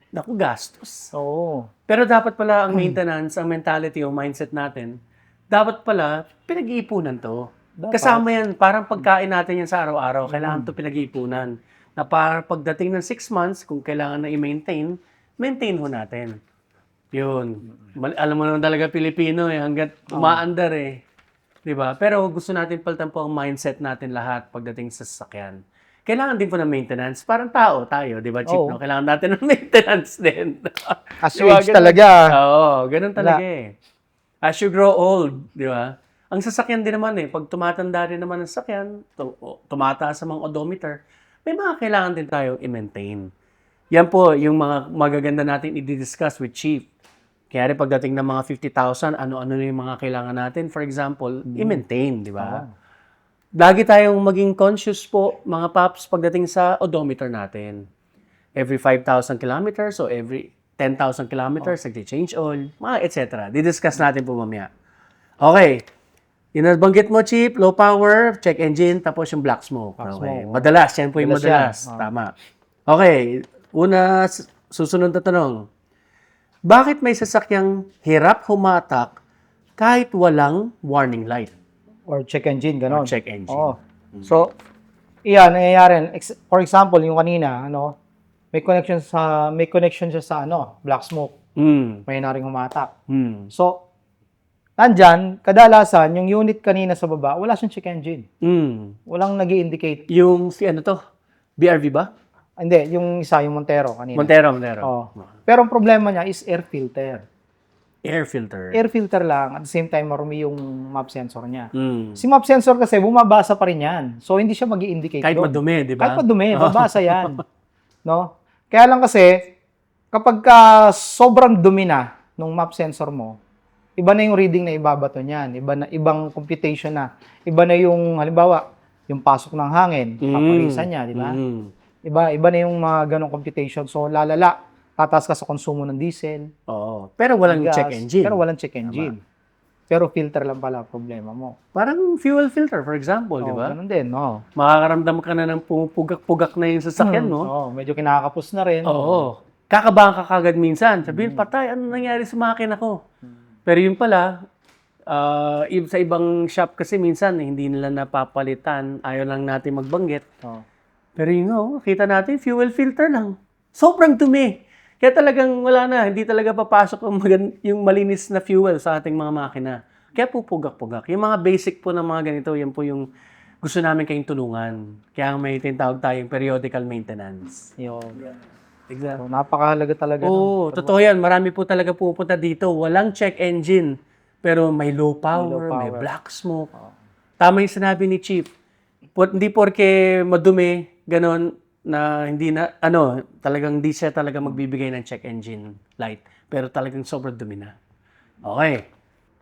naku, gastos. Oo. Pero dapat pala ang maintenance, ang mentality, yung mindset natin, dapat pala pinag-iipunan to. Dapat. Kasama yan, parang pagkain natin yan sa araw-araw, kailangan to pinag-iipunan. Na para pagdating ng 6 months, kung kailangan na i-maintain, maintain ho natin. Yun. Alam mo naman talaga Pilipino hanggat umaandar Diba? Pero gusto natin palitan po ang mindset natin lahat pagdating sa sasakyan. Kailangan din po ng maintenance. Parang tao tayo, di ba, Chief? Oo. No? Kailangan natin ng maintenance din. As Di ba? age talaga. Oo, ganun talaga As you grow old, di ba? Ang sasakyan din naman pag tumatanda rin naman ang sasakyan, tumataas sa mga odometer, may mga kailangan din tayo i-maintain. Yan po yung mga magaganda natin i-discuss with Chief. Kaya rin pagdating ng mga 50,000, ano-ano na yung mga kailangan natin. For example, i-maintain, di ba? Lagi tayong maging conscious po, mga paps, pagdating sa odometer natin. Every 5,000 kilometers o every 10,000 kilometers, nag-change oil, mga etc. Di-discuss natin po mamaya. Okay. Yung nabanggit mo, Chief, low power, check engine, tapos yung black smoke. Okay. Madalas, yan po yung madalas. Tama. Okay. Una, susunod na tanong. Bakit may sasakyang hirap humatak kahit walang warning light? Or check engine, gano'n. Or check engine. Oo. So, iyan, nangyayari. For example, yung kanina, may connection siya sa black smoke. May naring humatak. So, nandyan, kadalasan, yung unit kanina sa baba, wala siyang check engine. Walang nag-i-indicate. Yung BRV ba? Hindi, yung isa, yung Montero kanina. Montero. Oo. Pero ang problema niya is air filter. Air filter. Air filter lang, at the same time, marumi yung map sensor niya. Mm. Si map sensor kasi, bumabasa pa rin yan. So, hindi siya mag-i-indicate Kahit doon. madumi, di ba? Kahit madumi, babasa yan. No? Kaya lang kasi, kapag sobrang dumi na nung map sensor mo, iba na yung reading na ibabato niyan. Ibang computation na. Iba na yung, halimbawa, yung pasok ng hangin, paparisan niya, di ba? Iba na yung mga ganong computation. So, lalala. Tataas ka sa konsumo ng diesel. Oo. Pero walang gas, check engine. Pero walang check engine. Pero filter lang pala ang problema mo. Parang fuel filter, for example, di ba? Ganun din, no? Makakaramdam ka na ng pumupugak-pugak na yung sasakyan, no? Oo, medyo kinakapos na rin. Oo. Kakabahan ka kagad minsan. Sabihin, patay, ano nangyari sa makina ko? Pero yun pala, sa ibang shop kasi minsan, hindi nila napapalitan. Ayaw lang natin magbanggit. Oo. Pero yun nga, kita natin, fuel filter lang. Sobrang dumi. Kaya talagang wala na, hindi talaga papasok yung malinis na fuel sa ating mga makina. Kaya pupugak-pugak. Yung mga basic po ng mga ganito, yan po yung gusto namin kayong tulungan. Kaya may tinatawag tayong periodical maintenance. Yun. Exactly. So, napakahalaga talaga. Oo, totoo yan. Marami po talaga pupunta dito. Walang check engine. Pero may low power, may black smoke. Tama yung sinabi ni Chief. Hindi porke madumi, ganon, na hindi na, talagang di siya talaga magbibigay ng check engine light. Pero talagang sobrang dumi na. Okay.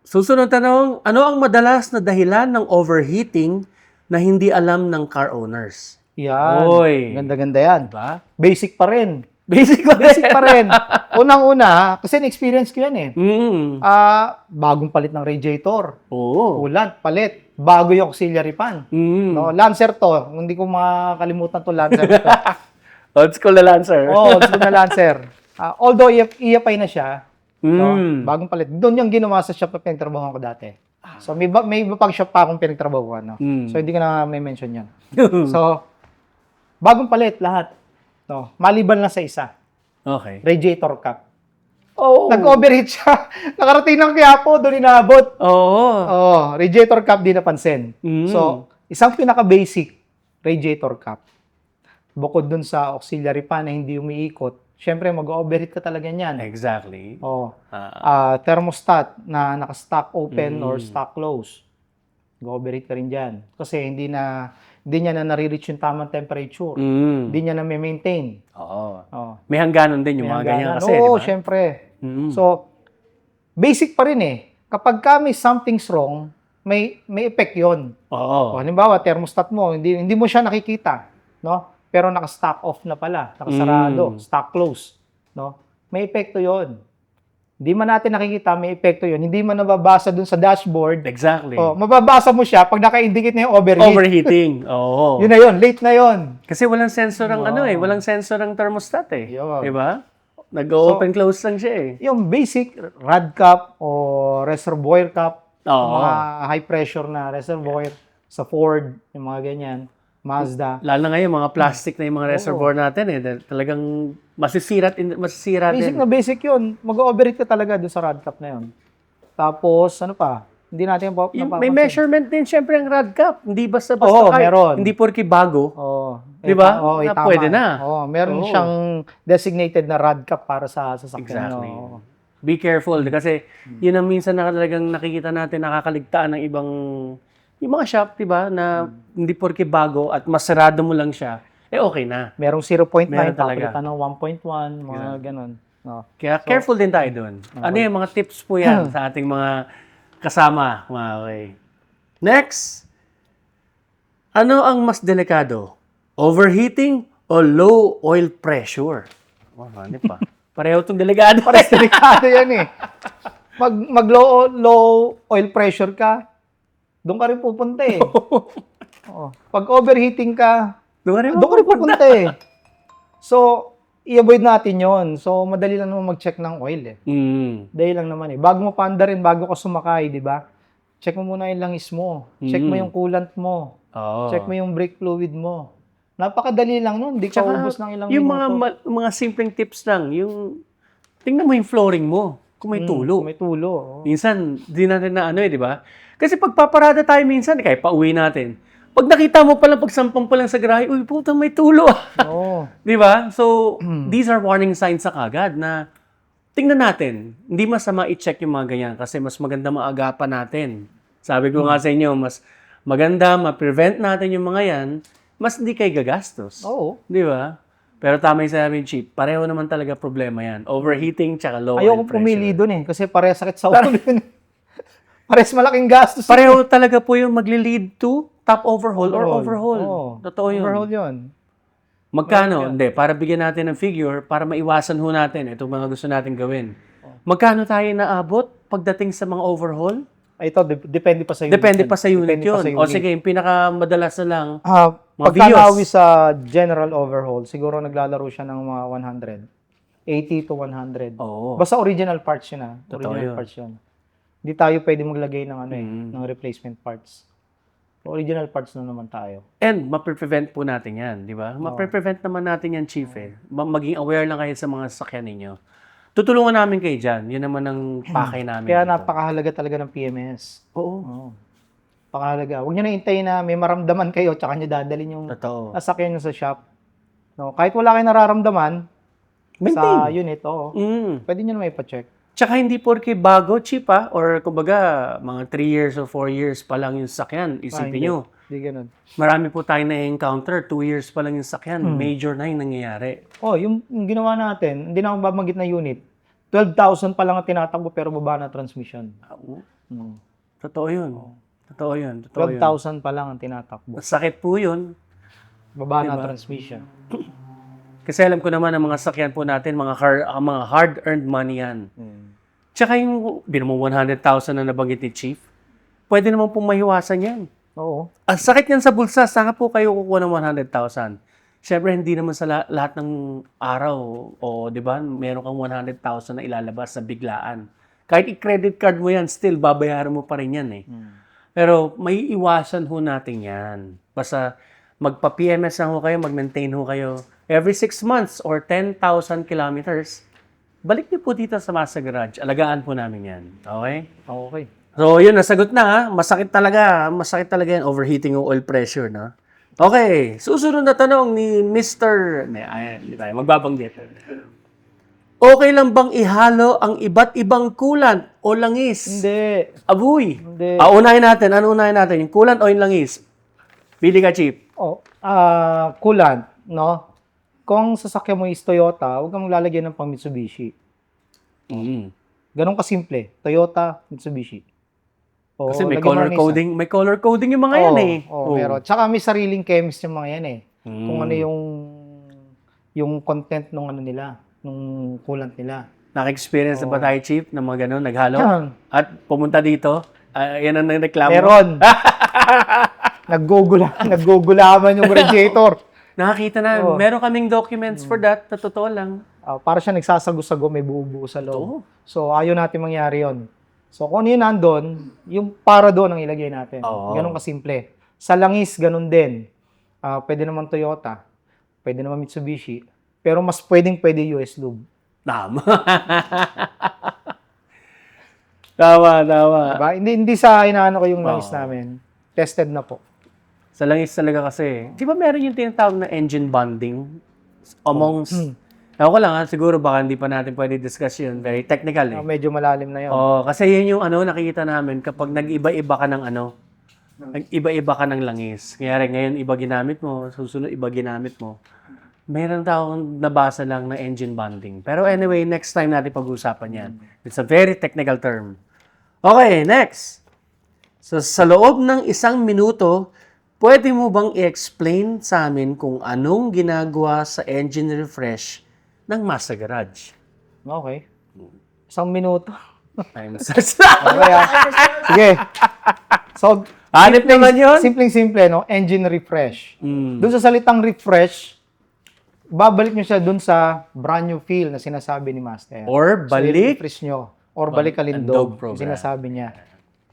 Susunod tanong, ano ang madalas na dahilan ng overheating na hindi alam ng car owners? Yan. Oy. Ganda-ganda yan. Diba? Basic pa rin. Basic Pa rin. Unang-una, kasi na-experience ko yan eh. Bagong palit ng radiator. Oo. Coolant, palit. Bago yung auxiliary fan. No, Lancer to. Hindi ko makakalimutan to Lancer to. Old school na Lancer. Old school na Lancer. Although EFI na siya, no, bagong palit. Doon yung ginawa sa shop na pinagtrabahuan ko dati. So may iba pang shop pa akong pinagtrabahuan. No? So hindi ko na may mention yan. So, bagong palit lahat. No, maliban lang sa isa. Okay. Radiator cap. Oh. Nag-overheat siya. Nakarating ng Quiapo, doon inaabot. Oo. Radiator cap di napansin. So, isang pinaka-basic radiator cap. Bukod dun sa auxiliary fan na hindi umiikot, syempre mag-overheat ka talaga niyan. Exactly. Thermostat na naka-stock open or stock close. Mag-overheat ka rin dyan. Kasi hindi niya na nare-reach yung tamang temperature. Hindi niya na may-maintain. Oo. May hangganan din yung mga ganyan kasi, Oo, di ba? syempre. So, basic pa rin eh. Kapag may something's wrong, may effect yun. Oo. Halimbawa, thermostat mo, hindi mo siya nakikita, no? Pero naka-stock off na pala, nakasarado, stock close, no? May epekto yun. Hindi man natin nakikita, may epekto yun. Hindi man nababasa dun sa dashboard. Exactly. Mababasa mo siya pag naka-indicate na yung overheat. Overheating. Oo. Yun na yun, late na yun. Kasi walang sensor ang walang sensor ang thermostat eh. Yun. Di ba? Nag-open close lang siya eh. Yung basic rad cap o reservoir cap, Oo. yung mga high pressure na reservoir sa Ford, yung mga ganyan, Mazda. Lalo na ngayon, mga plastic na yung mga reservoir natin eh. Talagang masisira Basic din. na basic yun. Mag-overheat ka talaga dun sa rad cap na yun. Tapos, ano pa? Hindi natin May measurement din syempre ang rad cap. Hindi basta-basta. Oo, meron. Hindi porke bago. Di ba? Na tama. pwede na. Meron siyang designated na rad cap para sa sasakyan. Exactly. Be careful kasi yun ang minsan na talagang nakikita natin nakakaligtaan ng ibang yung mga shop, 'di ba, na hindi porke bago at masarado mo lang siya, okay na. Merong 0.9 Meron talaga. papalitan ng 1.1, mga ganun. No. Kaya careful din tayo doon. Ano yung mga tips po yan sa ating mga kasama, mga okay. Next, ano ang mas delikado? Overheating o low oil pressure? Ano pa? Pareho itong delikado. Pares delikado yan eh. Mag-low oil pressure ka, doon ka rin pupunta eh. Pag overheating ka, doon ka rin pupunta eh. So, i-avoid natin yon. So, madali lang naman mag-check ng oil eh. Dahil lang naman eh. Bago mo paanda rin, bago ka sumakay, di ba? Check mo muna yung langis mo. Check mo yung coolant mo. Check mo yung brake fluid mo. Napakadali lang nun. Hindi ka ubos ng ilang yung minuto. mga simpleng tips lang, yung tingnan mo yung flooring mo, kung may tulo. May tulo. Minsan, di natin na di ba? Kasi pag paparada tayo minsan, kahit pauwi natin, Pag nakita mo palang, pagsampang pa lang sa garahe, uy, puta, may tulo. Oo. Di ba? So, these are warning signs sa kagad na tingnan natin. Hindi masama i-check yung mga ganyan kasi mas maganda maagapan natin. Sabi ko nga sa inyo, mas maganda ma-prevent natin yung mga yan, mas hindi kayo gagastos. Oo. Di ba? Pero tama yung sinabi ni Chief, pareho naman talaga problema yan. Overheating tsaka low oil Ayoko pressure. pumili doon eh. Kasi parehas sakit sa ulo yun. Parehas malaking gastos. Pareho talaga po yung magli-lead to top overhaul or overhaul. Oo. Totoo yun. Overhaul yun. Magkano? Hindi, para bigyan natin ng figure, para maiwasan ho natin itong mga gusto natin gawin. Magkano tayo naabot pagdating sa mga overhaul? Ay, ito, depende pa sa unit. Depende pa sa unit Depende pa yun. sa O unit. sige, yung pinakamadalas na lang, mga Pagkanawi Vios. sa general overhaul, siguro naglalaro siya ng mga 100. 80 to 100. Oo. Basta original parts yun Totoo Original yun. parts yun. Hindi tayo pwede maglagay ng Mm. ng replacement parts. Original parts na naman tayo. And mape-prevent po natin yan, di ba? Mape-prevent naman natin yan, Chief. Maging aware lang kayo sa mga sasakyan ninyo. Tutulungan namin kayo dyan. Yun naman ang pakay namin. Kaya dito. napakahalaga talaga ng PMS. Oo. Oo. Napakahalaga. Huwag nyo na hintayin na may maramdaman kayo tsaka nyo dadalhin yung Totoo. sasakyan nyo sa shop. No, kahit wala kayong nararamdaman sa Maintain. unit, pwede nyo na may pa-check. Tsaka hindi porke bago, cheap or kumbaga, mga 3 years or 4 years pa lang yung sakyan. Isipin nyo. Hindi ganun. Marami po tayong na-encounter. 2 years pa lang yung sakyan. Major na yung nangyayari. Yung ginawa natin, hindi na ako babanggit na unit. 12,000 pa lang ang tinatakbo pero baba na transmission. Hmm. Totoo yun. Totoo yun. Totoo yun. 12,000 pa lang ang tinatakbo. Sakit po yun. Baba na transmission. Kasi alam ko naman ang mga sakyan po natin, mga hard-earned money yan. Tsaka yung, binumo 100,000 na nabanggit ni Chief, pwede naman pong mahiwasan yan. Oo. Ang sakit niyan sa bulsa, saan po kayo kukuha ng 100,000? Siyempre, hindi naman sa lahat ng araw, o di ba, meron kang 100,000 na ilalabas sa biglaan. Kahit i-credit card mo yan, still, babayaran mo pa rin yan eh. Pero may iwasan ho natin yan. Basta magpa-PMS lang ho kayo, mag-maintain ho kayo. Every 6 months or 10,000 kilometers, balik niyo po dito sa Masa Garage. Alagaan po namin yan. Okay? Okay. So, yun, nasagot na ha. Masakit talaga. Masakit talaga yan. Overheating ng oil pressure, no? Okay. Susunod na tanong ni Mr. Ayan, di tayo magbabanggit. Okay lang bang ihalo ang iba't ibang coolant o langis? Hindi. Abuy. Hindi. Unahin natin. Ano unahin natin? Yung coolant o yung langis? Pili ka, Chief. Coolant, no? Kung sasakyan mo is Toyota, huwag kang maglalagyan ng pang Mitsubishi. Ganun kasimple. Toyota, Mitsubishi. Oo, Kasi may lagyan mo color ng isa. coding. May color coding yung mga yan eh. Meron. Tsaka may sariling chemist yung mga yan eh. Kung ano yung content nung ano nila, nung coolant nila. Naka-experience na ba tayo, Chief, na mga ganun, naghalo? Yan. At pumunta dito? Yan ang reklamo. Meron. Naggugulaman yung radiator. Nakakita na. Meron kaming documents for that. Na totoo lang. Para siya nagsasago-sago, may buo-buo sa Oo. loob. So, ayaw natin mangyari yon. So, kung ano yun nandun, yung para doon ang ilagay natin. Oo. Ganun kasimple. Sa langis, ganun din. Pwede naman Toyota, pwede naman Mitsubishi, pero mas pwede US Lube. Tama. Tama. Diba? Hindi sa inaano ko yung langis namin. Tested na po. Sa langis talaga kasi. Di ba meron yung tinatawag na engine bonding amongst... Ako ko lang siguro baka hindi pa natin pwede discuss yun. Very technical eh. Medyo malalim na yun. Kasi yun yung nakikita namin kapag nag-iba-iba ka ng nag-iba-iba ka ng langis. Kaya ngayon iba ginamit mo, susunod iba ginamit mo. Meron akong nabasa lang na engine bonding. Pero anyway, next time natin pag-uusapan yan. It's a very technical term. Okay, next. So, sa loob ng 1 minuto, pwede mo bang i-explain sa amin kung anong ginagawa sa engine refresh ng Masa Garage? Okay. 1 minuto. Time Okay, Sige. So, Hanip naman yun. simpleng-simple, no? Engine refresh. Doon sa salitang refresh, babalik nyo siya doon sa brand new feel na sinasabi ni Master. Or balik. I-refresh nyo. Or balik kalindog. program. Sinasabi niya.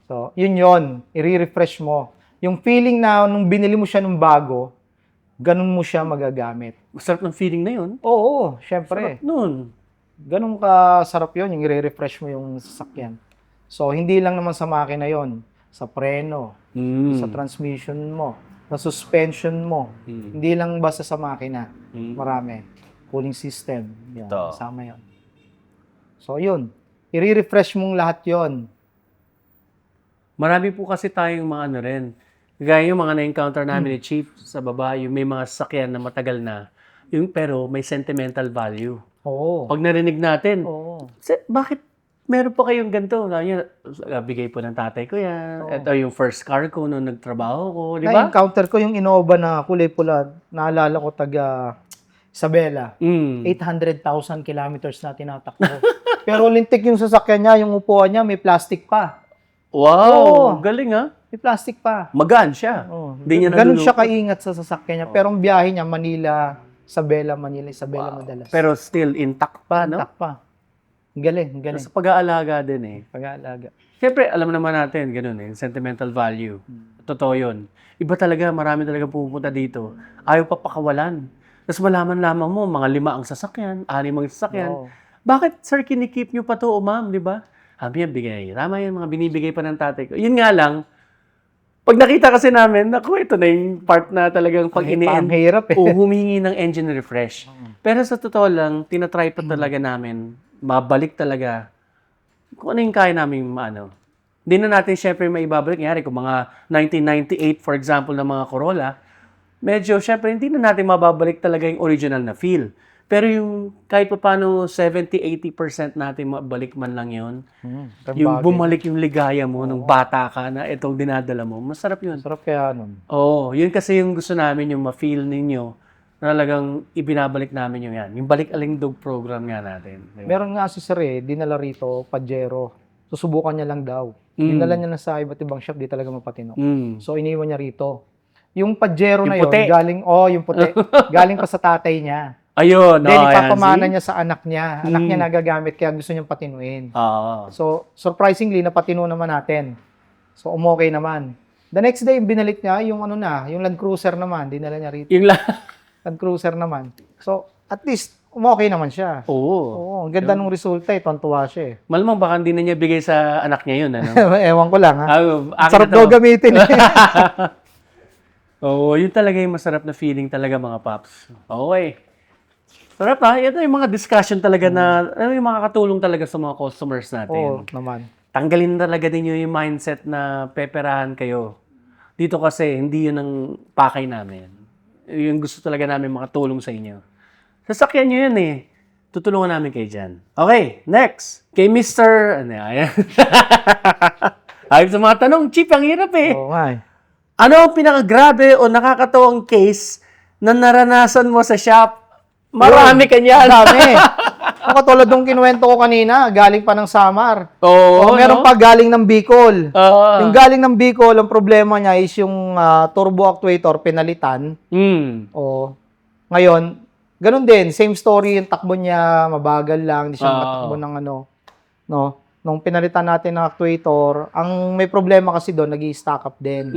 So, yun. I-refresh mo. Yung feeling na nung binili mo siya nung bago, ganun mo siya magagamit. Masarap ng feeling na yun. Oo, syempre. Noon. Ganun ka-sarap yun, yung i-refresh mo yung sasakyan. So, hindi lang naman sa makina yon, sa preno, sa transmission mo, sa suspension mo. Mm. Hindi lang basta sa makina. Mm. Marami. Cooling system. Yan, Ito. kasama yun. So, yun. I-refresh mong lahat yon. Marami po kasi tayong mga ano rin. Gaya yung mga na-encounter namin ni Chief sa baba, yung may mga sasakyan na matagal na, yung pero may sentimental value. Oo. Pag narinig natin, Oo. Bakit meron po kayong ganito? Sabi niya, bigay po ng tatay ko yan. Oo. Ito yung first car ko nung nagtrabaho ko, di ba? Na-encounter ko yung Innova na kulay pula. Naalala ko taga Isabela. Mm. 800,000 kilometers na tinatakbo. Pero lintik yung sasakyan niya, yung upuan niya, may plastic pa. Wow, Oo. galing ha. May plastic pa. Magaan siya. Oh, Hindi niya ganun siya nalulungkot. kaingat sa sasakyan niya. Pero ang biyahe niya, Manila, Isabela, Manila, Isabela, madalas. Pero still intact pa, no? Tak pa. Ang galing, ang galing. Sa pag-aalaga din eh. Pag-aalaga. Siyempre, alam naman natin, ganun eh, sentimental value. Totoo yun. Iba talaga, marami talaga pupunta dito. Ayaw pa pakawalan. Tapos malaman lamang mo, mga 5 ang sasakyan, 6 ang sasakyan. Oo. Bakit, sir, kinikip nyo pa to, ma'am, di ba? Sabi niya, bigay. Tama yan, mga binibigay pa ng tatay ko. Yun nga lang, pag nakita kasi namin, naku, ito na yung part na talagang pag Ang hirap eh. o humingi ng engine refresh. Pero sa totoo lang, tinatry pa talaga namin, mabalik talaga kung ano yung kaya namin maano. Hindi na natin syempre maibabalik. Ngayari, kung mga 1998, for example, na mga Corolla, medyo syempre hindi na natin mababalik talaga yung original na feel. Pero yung kahit pa paano 70-80% natin mabalik man lang yun, yung bumalik yung ligaya mo nung bata ka na itong dinadala mo, masarap yun. Sarap kaya nun. Oo, yun kasi yung gusto namin, yung ma-feel ninyo, na talagang ibinabalik namin yung yan. Yung balik alingdog program nga natin. Diba? Meron nga si Sir dinala rito, Pajero. Susubukan niya lang daw. Dinala niya na sa iba't ibang shop, di talaga mapatino. Mm. So, iniwan niya rito. Yung Pajero Yung na yun, puti. yung puti, galing pa sa tatay niya. Ayun, Then, ayan, ipapamana see? niya sa anak niya. Anak niya nagagamit, kaya gusto niyang patinuin. Oo. So, surprisingly, napatino naman natin. So, umokay naman. The next day, binalik niya yung yung Land Cruiser naman. Dinala niya rito. Yung Land Cruiser naman. So, at least, umokay naman siya. Oo. Oo, ang ganda ng resulta eh. Tuwan-tuwa siya eh. Malamang baka hindi na niya bigay sa anak niya yun, ano? Ewan ko lang ha. Akin Sarap na to. daw gamitin eh. Oo, yun talaga yung masarap na feeling talaga, mga paps. Okay. Sarap ha. Ito yung mga discussion talaga na, ano yung makakatulong talaga sa mga customers natin. Oo naman. Tanggalin talaga din yung mindset na peperahan kayo. Dito kasi, hindi yun ang pakay namin. Yung gusto talaga namin makatulong sa inyo. Sasakyan nyo yun eh. Tutulungan namin kayo dyan. Okay, next. Kay Mr. Ano, ayan. Ayun sa mga tanong, Chief, ang hirap eh. Oo nga eh. Ano ang pinakagrabe o nakakatawang case na naranasan mo sa shop? Marami kanya. Dami. Ang katulad nung kinuwento ko kanina, galing pa ng Samar. Oo. O meron pa galing ng Bicol. Oo. Yung galing ng Bicol, ang problema niya is yung turbo actuator pinalitan. O ngayon, ganun din, same story, yung takbo niya, mabagal lang, hindi siya matakbo ng no? Nung pinalitan natin ng actuator, ang may problema kasi doon, nag-i-stack up din.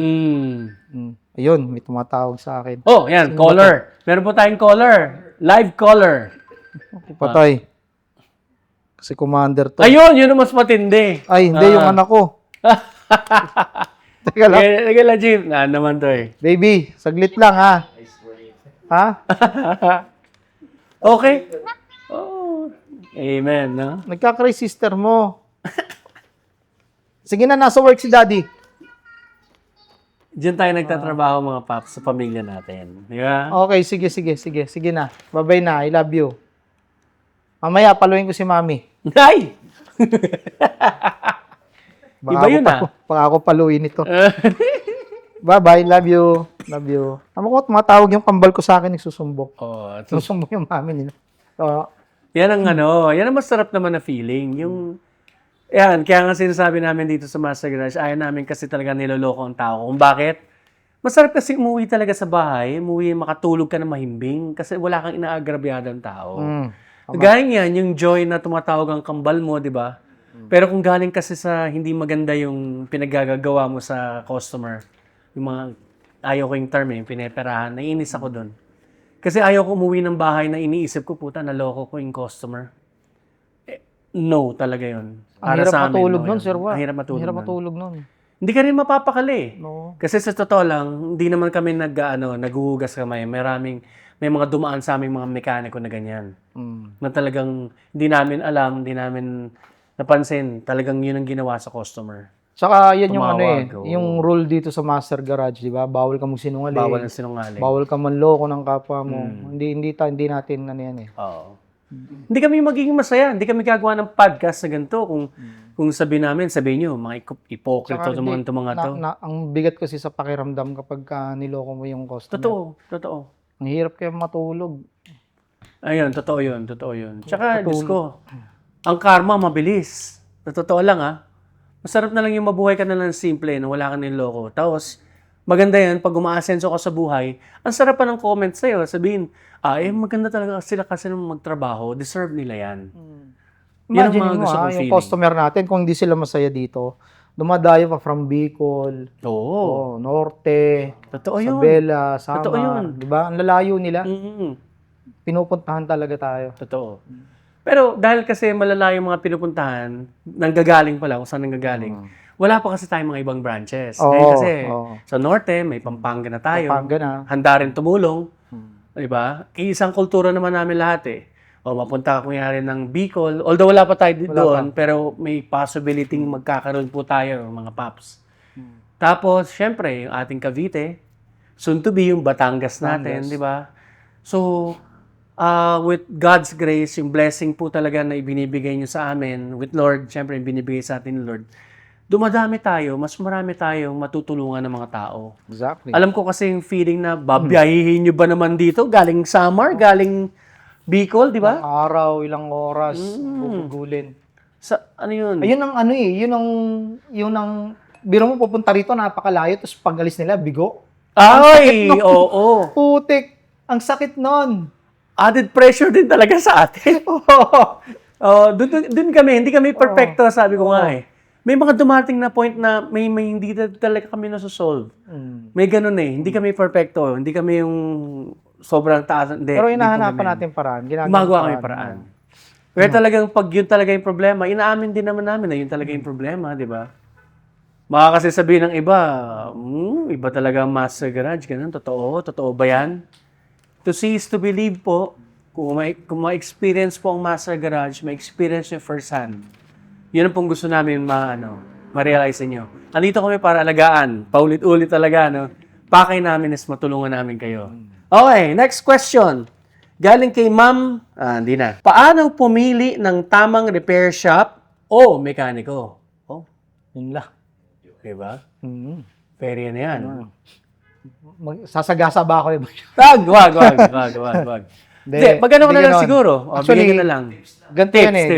Ayun, may tumatawag sa akin. Oh, yan, caller. Meron po tayong caller. Live caller. Patay. Kasi commander to. Ayun, yun ang mas matindi. Ay, hindi, yung anak ko. Teka lang. Teka lang, Chief. Naman to eh. Baby, saglit lang ha. Ha? Okay. Oh, amen, no? Nagkakray sister mo. Sige na, nasa work si daddy. Diyan tayo nagtatrabaho, mga paps, sa pamilya natin. Di ba? Okay, sige na. Bye-bye na, I love you. Mamaya, paluin ko si mami. Ay! Baka Iba yun Baka ako paluin ito. Bye-bye, love you. Love you. Tama ko, tumatawag yung kambal ko sa akin, nagsusumbok. Oh, Susumbok yung mami nila. So, yan ang yan ang masarap naman na feeling. Yan, kaya nga sinasabi namin dito sa Master Garage, ayaw namin kasi talaga niloloko ang tao. Kung bakit? Masarap kasi umuwi talaga sa bahay, makatulog ka na mahimbing kasi wala kang inaagrabyadang tao. Gaya yan, yung joy na tumatawag ang kambal mo, di ba? Pero kung galing kasi sa hindi maganda yung pinaggagawa mo sa customer, yung mga, ayaw ko yung term yung pineperahan, naiinis ako doon. Kasi ayaw ko umuwi ng bahay na iniisip ko, puta, naloko ko yung customer. No, talaga yun. ang hirap matulog nun, Sir Wa. Ang hirap matulog Ang hirap nun. matulog nun. hindi ka rin mapapakali. No. Kasi sa totoo lang, hindi naman kami naghuhugas kamay. May mga dumaan sa aming mga mekaniko na ganyan. Mm. Na talagang hindi namin alam, hindi namin napansin. Talagang yun ang ginawa sa customer. Tsaka yan yung ano Tumawag, oo. yung rule dito sa Master Garage, di ba? Bawal ka magsinungaling. Bawal ang sinungaling. Bawal ka manloko ng kapwa mo. Hindi natin ano yan eh. Oo. Hindi kami magiging masaya. Hindi kami gagawa ng podcast na ganito kung sabihin nyo, mga ipokrito Tsaka itong mga to. ang bigat kasi sa pakiramdam kapag niloko mo yung customer. Totoo. Ang hirap kayo matulog. Ayun, totoo yun. Tsaka, Diyos ko, ang karma mabilis. Sa totoo lang masarap na lang yung mabuhay ka na lang simple na wala ka niloko. Tapos, maganda yan, pag umaasenso ka sa buhay, ang sarap pa ng comment sa'yo. Sabihin, maganda talaga sila kasi nung magtrabaho, deserve nila yan. Yan ang Imagine mga mo gusto kong yung feeling. customer natin, kung hindi sila masaya dito, dumadayo pa from Bicol, Oo. Norte, Totoo yun. Isabela, Totoo yun. Samar. Di ba? Ang lalayo nila. Mm. Pinupuntahan talaga tayo. Totoo. Pero dahil kasi malala yung mga pinupuntahan, nanggagaling pala kung saan nanggagaling, wala pa kasi tayong mga ibang branches. Oo, Ngayon kasi oo. sa Norte, may Pampanga na tayo. Pampanga na. Handa rin tumulong. Diba? Isang kultura naman namin lahat eh. O mapunta ka kunyari ng Bicol. Although wala pa tayo doon, pero may possibility magkakaroon po tayo, mga paps. Tapos, syempre, yung ating Cavite, soon to be yung Batangas natin, di ba? So, with God's grace, yung blessing po talaga na ibinibigay niyo sa amin, with Lord, syempre, yung binibigay sa atin ni Lord, dumadami tayo, mas marami tayong matutulungan ng mga tao. Exactly. Alam ko kasi yung feeling na, babiyahihin nyo ba naman dito? Galing Samar, galing Bicol, di ba? Ilang araw, ilang oras, gugugulin. Ano yun? Ayun ang ano eh, yun ang, biro mo pupunta rito, napakalayo, tapos pag alis nila, bigo. Ay, oo. Putik, ang sakit nun. Added pressure din talaga sa atin. Dun kami, hindi kami perfecto, sabi ko nga eh. May mga dumating na point na may hindi talaga kami nasosolve. May ganun eh, hindi kami perfecto, hindi kami yung sobrang taas. Hindi, Pero hindi hinahanapan kami. natin paraan. Gumagawa kami paraan. Pero talagang pag yun talaga yung problema, inaamin din naman namin na yun talaga yung problema, di ba? Baka kasi sabihin ng iba, iba talaga ang Master Garage, ganun, totoo ba yan? To see is to believe po. Kung ma-experience po ang Master Garage, ma-experience nyo first hand. Yun ang pong gusto namin ma-realize niyo. Andito kami para alagaan. Paulit-ulit talaga, no? Pakay namin is matulungan namin kayo. Okay, next question. Galing kay Ma'am, hindi na. Paano pumili ng tamang repair shop o mekaniko? Oh, Yun lang. diba? Pwede na yan. Sasagasa ba ako? Wag. Hindi, magano ko na lang ganon. siguro. Actually, Bigyan ko na lang. Ganito Tips, yan eh.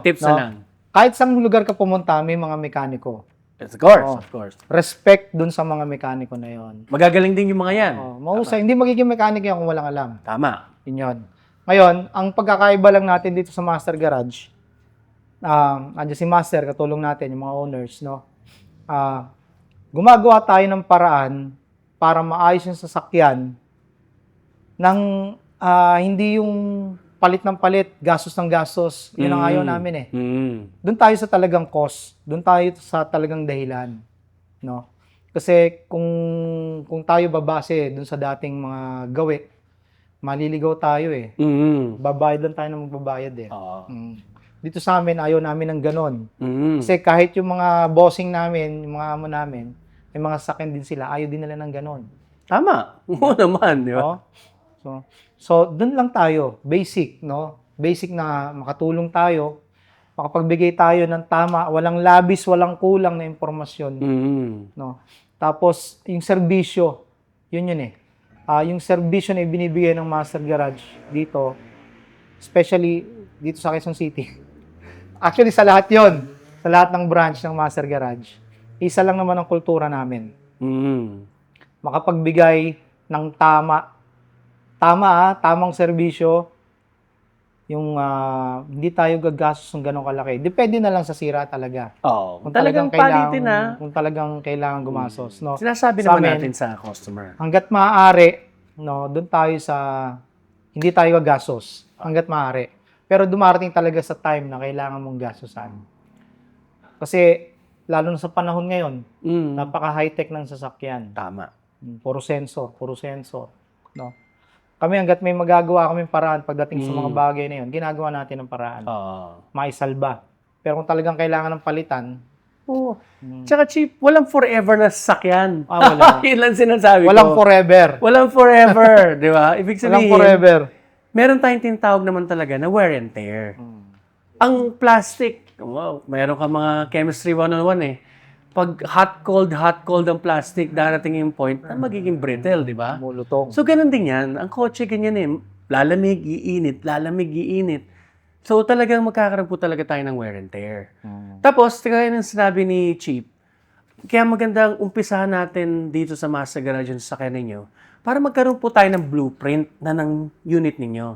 tips na lang. Kahit saan lugar ka pumunta, may mga mekaniko. Of course. Respect dun sa mga mekaniko na yon. Magagaling din yung mga yan. Mahusay. Hindi magiging mekaniko yan kung walang alam. Tama. Yun yun. Ngayon, ang pagkakaiba lang natin dito sa Master Garage, andyan si Master, katulong natin, yung mga owners, no? Gumagawa tayo ng paraan para maayos yung sasakyan ng hindi yung palit ng palit, gastos ng gastos. Yun ang ayaw namin eh. Doon tayo sa talagang cost. Doon tayo sa talagang dahilan. No? Kasi kung tayo babase doon sa dating mga gawi, maliligaw tayo eh. Babayad lang tayo ng magbabayad eh. Dito sa amin, ayaw namin ng ganon. Kasi kahit yung mga bossing namin, yung mga amo namin, may mga sasakyan din sila, ayaw din nila ng ganon. Tama. Oo naman, di ba? So doon lang tayo, basic, no? Basic na makatulong tayo, makapagbigay tayo ng tama, walang labis, walang kulang na impormasyon, no? Tapos yung serbisyo, yun eh. Yung serbisyo na ibinibigay ng Master Garage dito, especially dito sa Quezon City. Actually sa lahat 'yon, sa lahat ng branch ng Master Garage. Isa lang naman ang kultura namin. Makapagbigay ng tamang serbisyo, yung hindi tayo gagastos ng ganong kalaki. Depende na lang sa sira talaga. Kung talagang palitin na. Kung talagang kailangan gumastos, no. Sinasabi Sa naman amin, natin sa customer. hangga't maaari, no, doon tayo sa hindi tayo gagastos. Hangga't maaari. Pero dumarating talaga sa time na kailangan mong gastusan. Kasi lalo na sa panahon ngayon, Mm. napaka-high-tech ng sasakyan. Tama. Puro sensor, no? Kami hangga't may magagawa kaming paraan pagdating sa mga bagay na 'yon, ginagawa natin ng paraan. Oo. Maisalba. Pero kung talagang kailangan ng palitan, Oo. Tsaka Chief, walang forever na sasakyan. wala. Yun lang sinasabi Walang ko. forever. Walang forever, di ba? Ibig Walang sabihin, forever. meron tayong tinatawag naman talaga na wear and tear. Ang plastic, wow, meron ka mga chemistry 101 eh. Pag hot cold ang plastic, darating yung point na magiging brittle, di ba? Mulutong. So, ganun din yan. Ang kotse, ganyan eh. Lalamig, iinit. So, talagang magkakaroon po talaga tayo ng wear and tear. Tapos, kaya ng sinabi ni Chief, kaya magandang umpisahan natin dito sa Mazda Garage yung sasakyan ninyo para magkaroon po tayo ng blueprint na ng unit ninyo.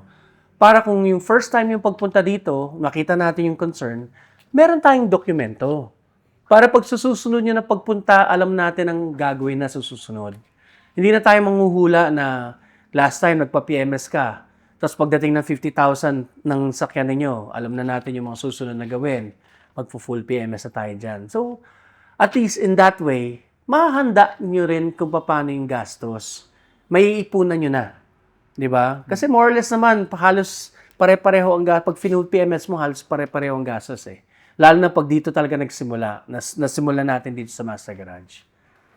Para kung yung first time yung pagpunta dito, makita natin yung concern, meron tayong dokumento. Para pag susunod nyo na pagpunta, alam natin ang gagawin na susunod. Hindi na tayo manghuhula na last time nagpa-PMS ka, tapos pagdating ng 50,000 ng sakyan ninyo, alam na natin yung mga susunod na gawin. Magpo-full PMS na tayo dyan. So, at least in that way, mahahanda nyo rin kung paano yung gastos. May iipunan nyo na. Di ba? Kasi more or less naman, halos pare-pareho ang gastos. Pag full PMS mo, halos pare-pareho ang gastos eh. Lalo na pag dito talaga nagsimula. Nasimula natin dito sa Mazda Garage.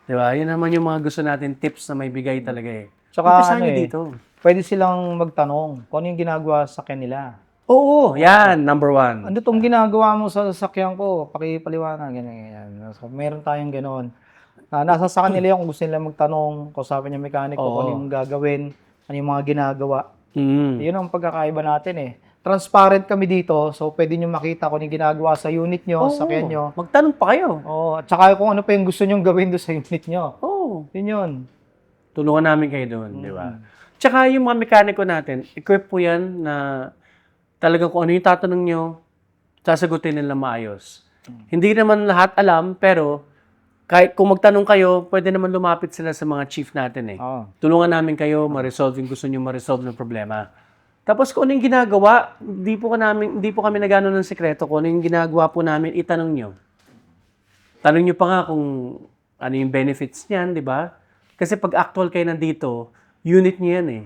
Di ba? Yun naman yung mga gusto natin tips na may bigay talaga eh. Tsaka Umpisahan ano nyo eh, dito. pwede silang magtanong kung ano yung ginagawa sa kanila. Oo, yan, number one. Ano tong ginagawa mo sa sasakyan ko? Pakipaliwanag, ganyan. So, meron tayong gano'n. Nasa sa kanila yung kung gusto nila magtanong, kausapin yung mekaniko, kung ano yung gagawin, ano yung mga ginagawa. Yun ang pagkakaiba natin eh. Transparent kami dito, so pwede nyo makita kung ano yung ginagawa sa unit nyo, sa sakyan nyo. Magtanong pa kayo. At saka kung ano pa yung gusto nyo gawin doon sa unit nyo. Oo. Yun. Tulungan namin kayo doon, di ba? Tsaka yung mga mekaniko natin, equip po yan na talagang kung ano yung tatanong nyo, sasagutin nila maayos. Hindi naman lahat alam, pero kahit kung magtanong kayo, pwede naman lumapit sila sa mga chief natin eh. Tulungan namin kayo ma-resolve yung gusto nyo ma-resolve ng problema. Tapos kung ano yung ginagawa, hindi po kami nagano ng sekreto. Kung ano yung ginagawa po namin, itanong nyo. Tanong nyo pa nga kung ano yung benefits niyan, di ba? Kasi pag actual kayo nandito, unit nyo yan eh.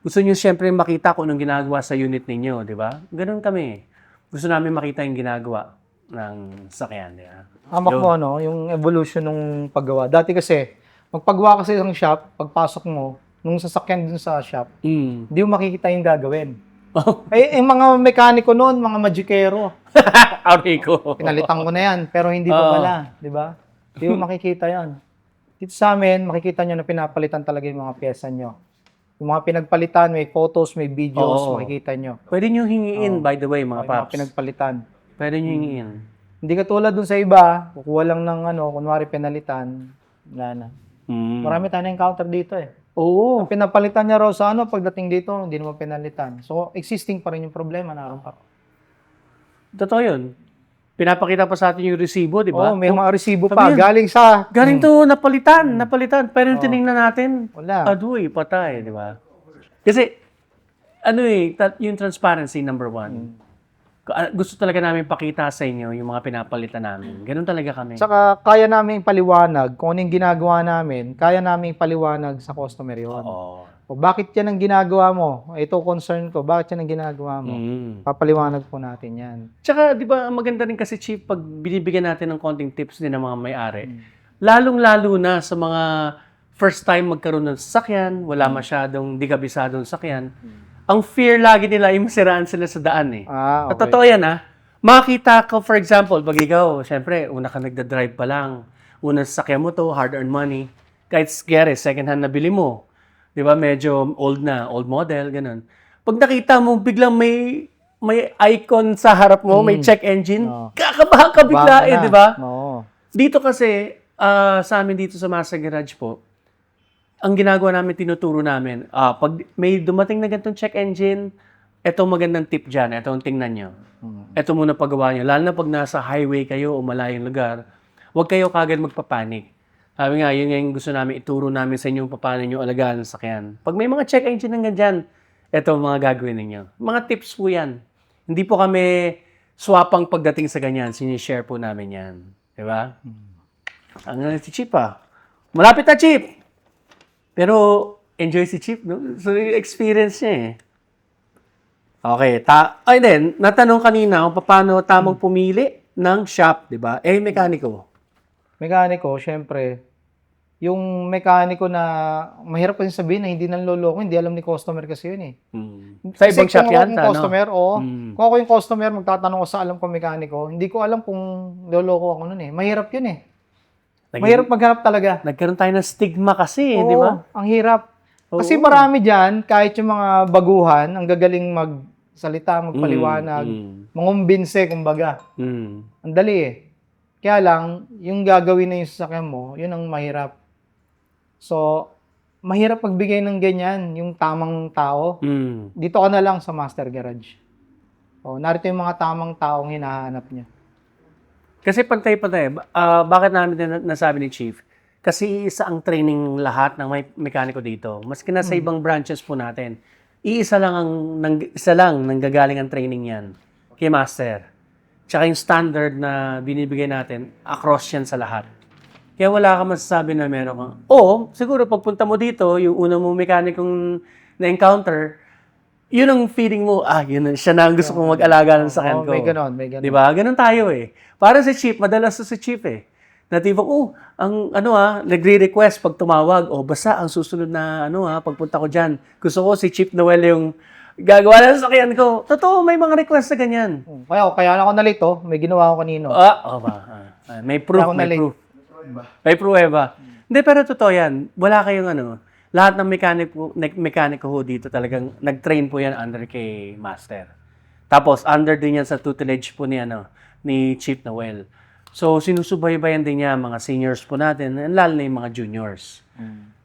Gusto nyo siyempre makita kung anong ginagawa sa unit ninyo, di ba? Ganun kami. Gusto namin makita yung ginagawa ng sakyan. Di ba? Hamak mo yung evolution ng paggawa. Dati kasi, magpagawa kasi ng shop, pagpasok mo, nung sasakyan dun sa shop, hindi mo makikita yung gagawin. Yung mga mekaniko noon, mga magikero, Aurico. pinalitan ko na yan, pero hindi pa pala, di ba? Hindi mo makikita yan. Dito sa amin, makikita nyo na pinapalitan talaga yung mga pyesa nyo. Yung mga pinagpalitan, may photos, may videos, makikita nyo. Pwede nyo hingiin, by the way, mga Yung mga paps. pinagpalitan. Pwede nyo hingiin. Hindi katulad dun sa iba, kukuha lang ng kunwari pinalitan, wala na. Marami tayong encounter dito eh. Oo. Ang pinapalitan niya raw sa pagdating dito, hindi naman pinalitan. So, existing pa rin yung problema na pa. Totoo yun. Pinapakita pa sa atin yung resibo, di ba? May mga resibo sabi pa. yan, Galing sa... Galing to, napalitan. Pero yung tinignan natin, Wala. aduy, patay, di ba? Kasi, yung transparency, number one. Gusto talaga namin pakita sa inyo yung mga pinapalitan namin. Ganun talaga kami. Saka, kaya namin paliwanag kung ano yung ginagawa namin, kaya namin paliwanag sa customer yun. Oo. O bakit yan ang ginagawa mo? Ito concern ko, bakit yan ang ginagawa mo? Papaliwanag po natin yan. Tsaka, di ba, maganda rin kasi, Chief, pag binibigyan natin ng konting tips din ng mga may-ari, lalong-lalo na sa mga first time magkaroon ng sasakyan, wala masyadong di kabisadong sasakyan, ang fear lagi nila ay masiraan sila sa daan eh. Okay. Totoo yan Makita ko, for example, pag ikaw, syempre, una ka nagda-drive pa lang, unang sasakyan mo to, hard-earned money, kahit scary, second hand na bili mo, di ba, medyo old model, ganun. Pag nakita mo, biglang may icon sa harap mo, may check engine, kakabahan ka bigla di ba? Oo. Dito kasi, sa amin dito sa Mazda Garage po, ang ginagawa namin, tinuturo namin, pag may dumating na ganitong check engine, eto magandang tip dyan, eto ang tingnan nyo. Eto muna paggawa nyo. Lalo na pag nasa highway kayo o malayong lugar, huwag kayo kagad magpapanik. Sabi nga, yun yung gusto namin, ituro namin sa inyo paano nyo alagaan sa sakyan. Pag may mga check engine hanggang dyan, eto mga gagawin ninyo. Mga tips po yan. Hindi po kami swapang pagdating sa ganyan, sinishare po namin yan. Di ba? Ang si Chip malapit na Chip! Pero enjoy si Chip, no? So yung experience niya eh. Okay, ay din, natanong kanina kung paano tamang pumili ng shop, di ba? Mekaniko. Mekaniko, syempre, yung mekaniko na mahirap kasi sabihin na hindi nanloloko, hindi alam ni customer kasi yun eh. Sa ibang shop kung ako yan, yung customer, oo. Kung ako yung customer, magtatanong ko sa alam ko mekaniko, hindi ko alam kung loloko ako nun eh. Mahirap yun eh. Mahirap maghanap talaga. Nagkaroon tayo ng stigma kasi, Oo, di ba? ang hirap. Kasi Oo. marami dyan, kahit yung mga baguhan, ang gagaling magsalita, magpaliwanag, mangumbinse, kumbaga. Ang dali eh. Kaya lang, yung gagawin na yung sasakyan mo, yun ang mahirap. So, mahirap magbigay ng ganyan, yung tamang tao. Dito ka na lang sa Master Garage. Narito yung mga tamang taong hinahanap niya. Kasi pantay-pantay. Bakit namin nasabi ni Chief? Kasi isa ang training lahat ng may mekaniko dito. Maski na sa ibang branches po natin, isa lang nanggagaling ang training yan kay Master. Tsaka yung standard na binibigay natin, across yan sa lahat. Kaya wala ka masasabi na meron kang, siguro pagpunta mo dito, yung unang mo mekanikong na-encounter, yun ang feeling mo, yun siya na ang gusto kong mag-alaga ng sakyan ko. May ganon, may ganon. Diba? Ganon tayo eh. Para si Chief, madalas to si Chief eh. Na tipo, nagre-request pag tumawag, basta ang susunod na, pagpunta ko dyan. Gusto ko si Chief Noel yung gagawa ng sakyan ko. Totoo, may mga request na ganyan. Kaya ako na-late may ginawa ko kanino. May proof, may proof. May pruweba. Hindi, pero totoo yan. Wala kayong lahat ng mekaniko ho dito talagang nag-train po yan under kay Master. Tapos, under din yan sa tutelage po ni Chief Noel. So, sinusubaybayan din niya mga seniors po natin, lalo na yung mga juniors.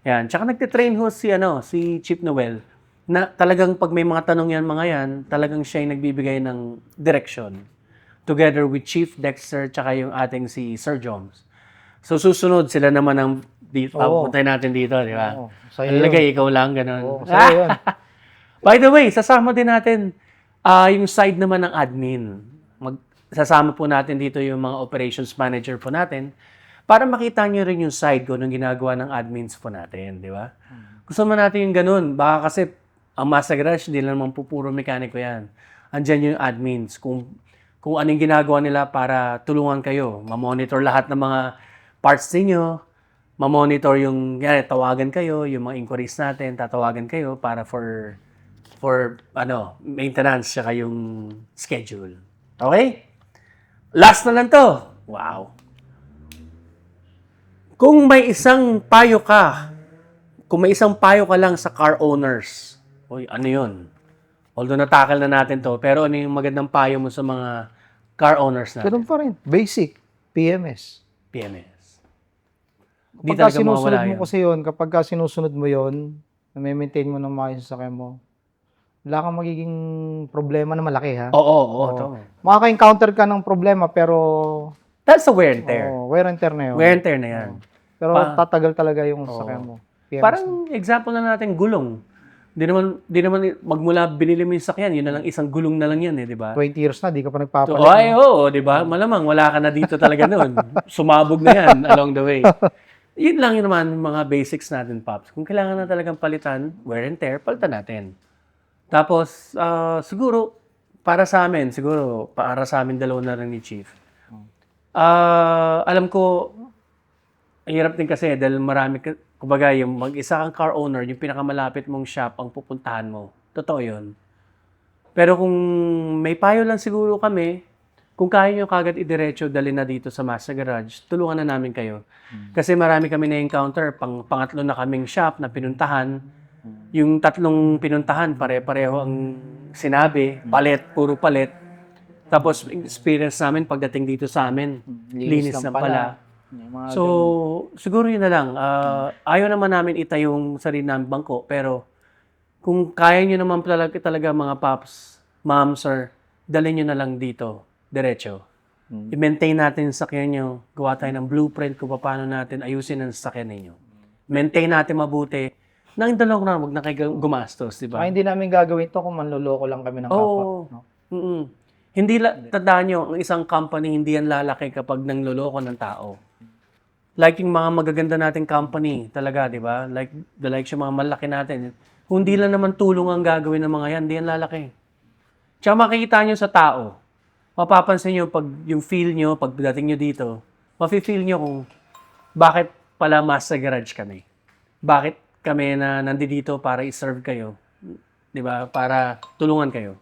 Yan. Tsaka nagtitrain ho si Chief Noel na talagang pag may mga tanong yan, talagang siya yung nagbibigay ng direction. Together with Chief Dexter, tsaka yung ating si Sir Joms. So, susunod sila naman ang puntay natin dito, di ba? Lagay, ikaw lang, gano'n. Sa'yo yun. By the way, sasama din natin yung side naman ng admin. Sasama po natin dito yung mga operations manager po natin para makita nyo rin yung side ko nung ginagawa ng admins po natin, di ba? Gusto mo natin yung ganun. Baka kasi ang Master Garage, hindi lang naman puro mekaniko yan. Andyan yung admins. Kung anong ginagawa nila para tulungan kayo, mamonitor lahat ng mga parts ninyo, mamonitor yung, tawagan kayo, yung mga inquiries natin, tatawagan kayo para for maintenance, saka yung schedule. Okay? Last na lang to. Wow. Kung may isang payo ka lang sa car owners, ano yun? Although natakal na natin to, pero ano yung magandang payo mo sa mga car owners natin? Ganun pa rin. Basic. PMS. Di Kapag talaga sinusunod mawawala mo yun. kasi yun, kapag sinusunod mo yun, na-maintain mo ng maayos sa sakyan mo, wala kang magiging problema na malaki, ha? Oo. Makaka-encounter ka ng problema, pero That's a wear and tear. wear and tear na yun. Wear and tear na yan. Pero tatagal talaga yung sakyan mo. PMS. Parang example na natin, gulong. Di naman magmula binili mo yung sakyan, yun na lang isang gulong na lang yan, di ba? 20 years na, di ka pa nagpapalit. Di ba? Malamang wala ka na dito talaga noon. Sumabog na yan along the way. Yun lang yun naman mga basics natin, Pops. Kung kailangan na talagang palitan, wear and tear, palitan natin. Tapos, siguro, para sa amin dalawa na rin ni Chief. Alam ko, ang hirap din kasi dahil marami, kumbaga yung mag-isa kang car owner, yung pinakamalapit mong shop ang pupuntahan mo. Totoo yun. Pero kung may payo lang siguro kami, kung kaya nyo kagad idiretso, dali na dito sa Master Garage, tulungan na namin kayo. Kasi marami kami na-encounter, pangatlo na kaming shop na pinuntahan. Yung tatlong pinuntahan, pare-pareho ang sinabi, puro palit. Tapos experience namin pagdating dito sa amin, linis na pala. So, siguro yun na lang. Ayaw naman namin itayong sarili namin bangko, pero kung kaya nyo naman talaga mga Pops, Ma'am, Sir, dalhin nyo na lang dito, diretso. I-maintain natin yung sakyan nyo, gawa tayo ng blueprint kung paano natin ayusin ang sakyan ninyo. Maintain natin mabuti. Nang dalawang na, huwag na kayo gumastos, di ba? Hindi namin gagawin to kung manloloko lang kami ng kapwa. Oo. No? Tandaan nyo, ang isang company, hindi yan lalaki kapag nangloloko ng tao. Like yung mga magaganda nating company, talaga, di ba? Like, the likes yung mga malaki natin. Kung di lang naman tulong ang gagawin ng mga yan, di yan lalaki. Tsaka makikita nyo sa tao, mapapansin nyo pag yung feel nyo, pagdating nyo dito, mafe-feel nyo kung bakit pala Master Garage kami. Bakit kami na nandito para i-serve kayo. Di ba? Para tulungan kayo.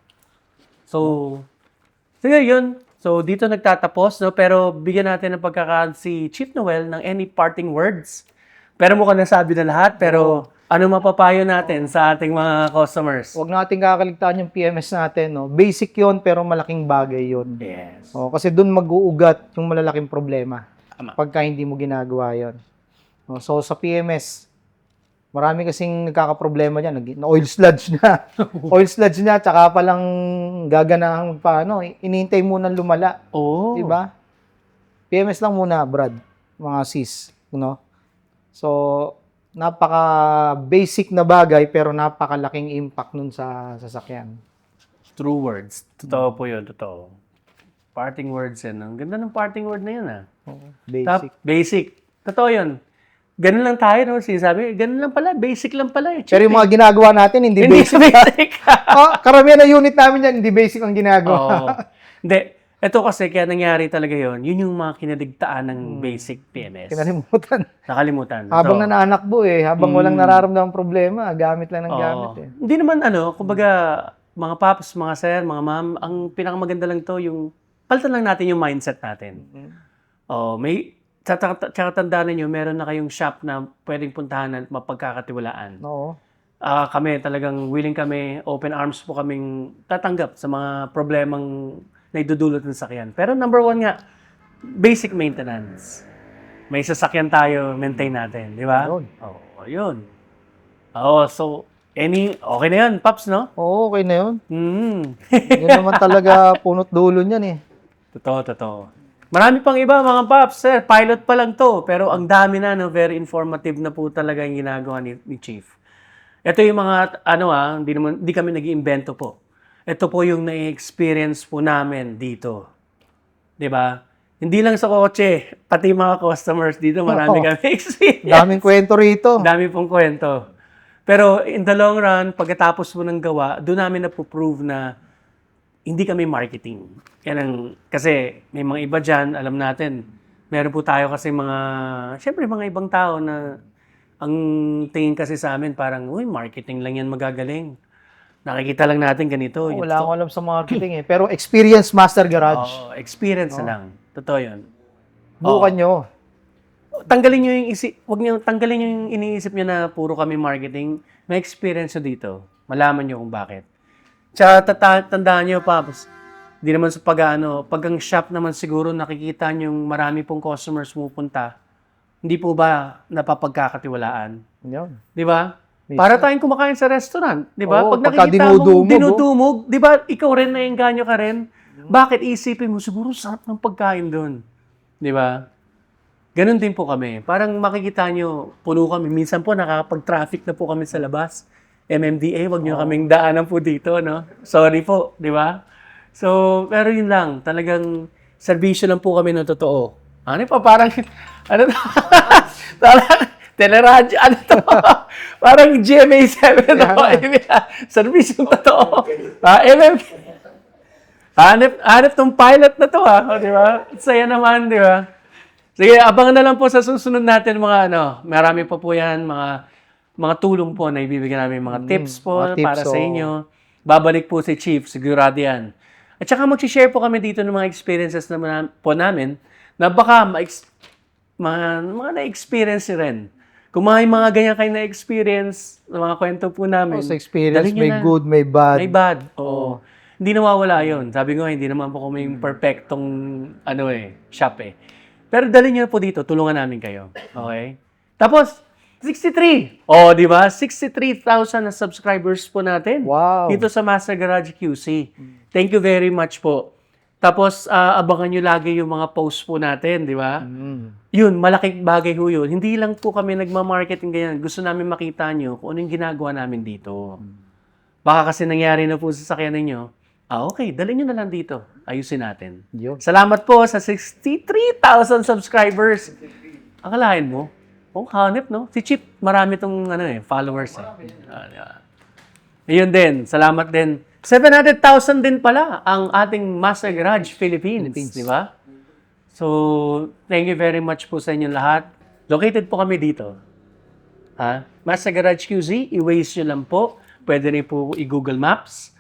So, sige yun. So, dito nagtatapos, no? Pero bigyan natin ng pagkakaan si Chief Noel ng any parting words. Pero mukhang nasabi na lahat, pero ano mapapayo natin sa ating mga customers? Huwag natin kakaligtaan yung PMS natin, no? Basic yon pero malaking bagay yon. Yes. Oh, kasi doon mag-uugat yung malalaking problema. Tama. Pagka hindi mo ginagawa yon. Oh, so, sa PMS, marami kasing nagkakaproblema dyan. Oil sludge na. Oil sludge na, tsaka palang gaganahan paano. Inintay muna lumala. Oh. Diba? PMS lang muna, Brad. Mga sis. No? So, napaka-basic na bagay pero napakalaking impact nun sa sasakyan. True words. Totoo po yun, totoo. Parting words yan. Ang ganda ng parting word na yun, ah. Basic. Basic. Totoo yun. Ganun lang tayo, no? Sinasabi, ganun lang pala. Basic lang pala. Pero yung mga ginagawa natin, hindi basic. basic. Karamihan na unit namin yan, hindi basic ang ginagawa. Oo. Hindi. Ito kasi, kaya nangyari talaga yun, yun yung mga kinadigtaan ng basic PMS. Kinalimutan. Nakalimutan. Habang So, nananakbo habang walang nararamdamang problema, gamit lang ng gamit Hindi naman kumbaga, mga paps, mga sir, mga ma'am, ang pinakamaganda lang to, yung palitan lang natin yung mindset natin. Tsaka tandaan ninyo, meron na kayong shop na pwedeng puntahan at mapagkakatiwalaan. Oo. Kami talagang willing kami, open arms po kaming tatanggap sa mga problemang na idudulot ng sasakyan. Pero number one nga, basic maintenance. May sasakyan tayo, maintain natin, di ba? Yun. Yun. So, okay na yun, Paps, no? Oo, okay na yun. Mm. Yun naman talaga punot dulo niyan Totoo. Marami pang iba, mga Paps. Sir, pilot pa lang to. Pero ang dami na, no? Very informative na po talaga yung ginagawa ni Chief. Ito yung mga, hindi kami nag-iimbento po. Ito po yung na-experience po namin dito. 'Di ba? Hindi lang sa kotse, pati mga customers dito, marami kami experience. Daming kwento rito. Dami pong kwento. Pero in the long run, pagkatapos mo ng gawa, doon namin na-prove na hindi kami marketing. Kasi may mga iba dyan, alam natin, meron po tayo kasi syempre mga ibang tao na ang tingin kasi sa amin parang, marketing lang yan magagaling. Nakikita lang natin ganito. Wala akong alam sa marketing Pero experience Master Garage. Experience na lang. Totoo yun. Bukan nyo. Tanggalin nyo tanggalin nyo yung iniisip nyo na puro kami marketing. May experience nyo dito. Malaman nyo kung bakit. Tsaka tandaan nyo, Paps, di naman sa pag ang shop naman siguro nakikita nyo yung marami pong customers pupunta, hindi po ba napapagkakatiwalaan? Yun. Di ba? Para tayong kumakain sa restaurant, di ba? Oo, Pag nakikita mo dinudumog, di ba, ikaw rin naengganyo ka rin? Bakit isipin mo, siguro sarap ng pagkain doon. Di ba? Ganon din po kami. Parang makikita nyo, puno kami. Minsan po, nakakapag-traffic na po kami sa labas. MMDA, wag nyo kaming daanan po dito, no? Sorry po, di ba? So, pero yun lang. Talagang serbisyo lang po kami na totoo. Parang, teleradyo, parang GMA7, service yung totoo. Hanip tong pilot na to, di ba? Saya naman, di ba? Sige, abangan na lang po sa susunod natin marami pa po yan, mga tulong po na ibibigyan namin, mga tips po mga tips, para sa inyo. Babalik po si Chief, sigurado yan. At saka mag-share po kami dito ng mga experiences po namin na baka mga na-experience rin. Kung mga ganyan kayo na-experience, mga kwento po namin. Sa experience, may good, may bad. May bad, oo. Hindi nawawala yun. Sabi ko, hindi naman po kami yung perfectong shop Pero dali nyo po dito, tulungan namin kayo. Okay? Tapos, 63! Di ba? 63,000 na subscribers po natin. Wow. Dito sa Master Garage QC. Thank you very much po. Tapos, abangan nyo lagi yung mga posts po natin, di ba? Yun, malaking bagay ho yun. Hindi lang po kami nagmamarketing ganyan. Gusto namin makita nyo kung ano yung ginagawa namin dito. Baka kasi nangyari na po sa sakyan ninyo, Okay. Dali nyo na lang dito. Ayusin natin. Yun. Salamat po sa 63,000 subscribers. Akalain mo? Hanip, no? Si Chip, marami tong followers. Ayun din. Salamat din. 700,000 din pala ang ating Master Garage Philippines. Di ba? So, thank you very much po sa inyong lahat. Located po kami dito. Master Garage QZ, i-waze nyo lang po. Pwede rin po i-Google Maps.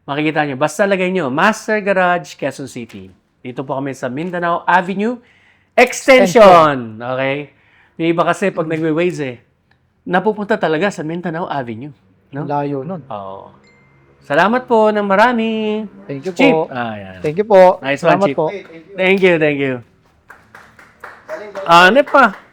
Makikita nyo. Basta lagay nyo, Master Garage, Quezon City. Dito po kami sa Mindanao Avenue Extension. Okay? Yung iba kasi pag nagwe-waze napupunta talaga sa Mindanao Avenue. No? Layo nun. Oo. Salamat po ng marami. Thank you Chip. po. Yan. Thank you po. Nice one, Salamat Chip. po. Thank you, thank you. Ano pa?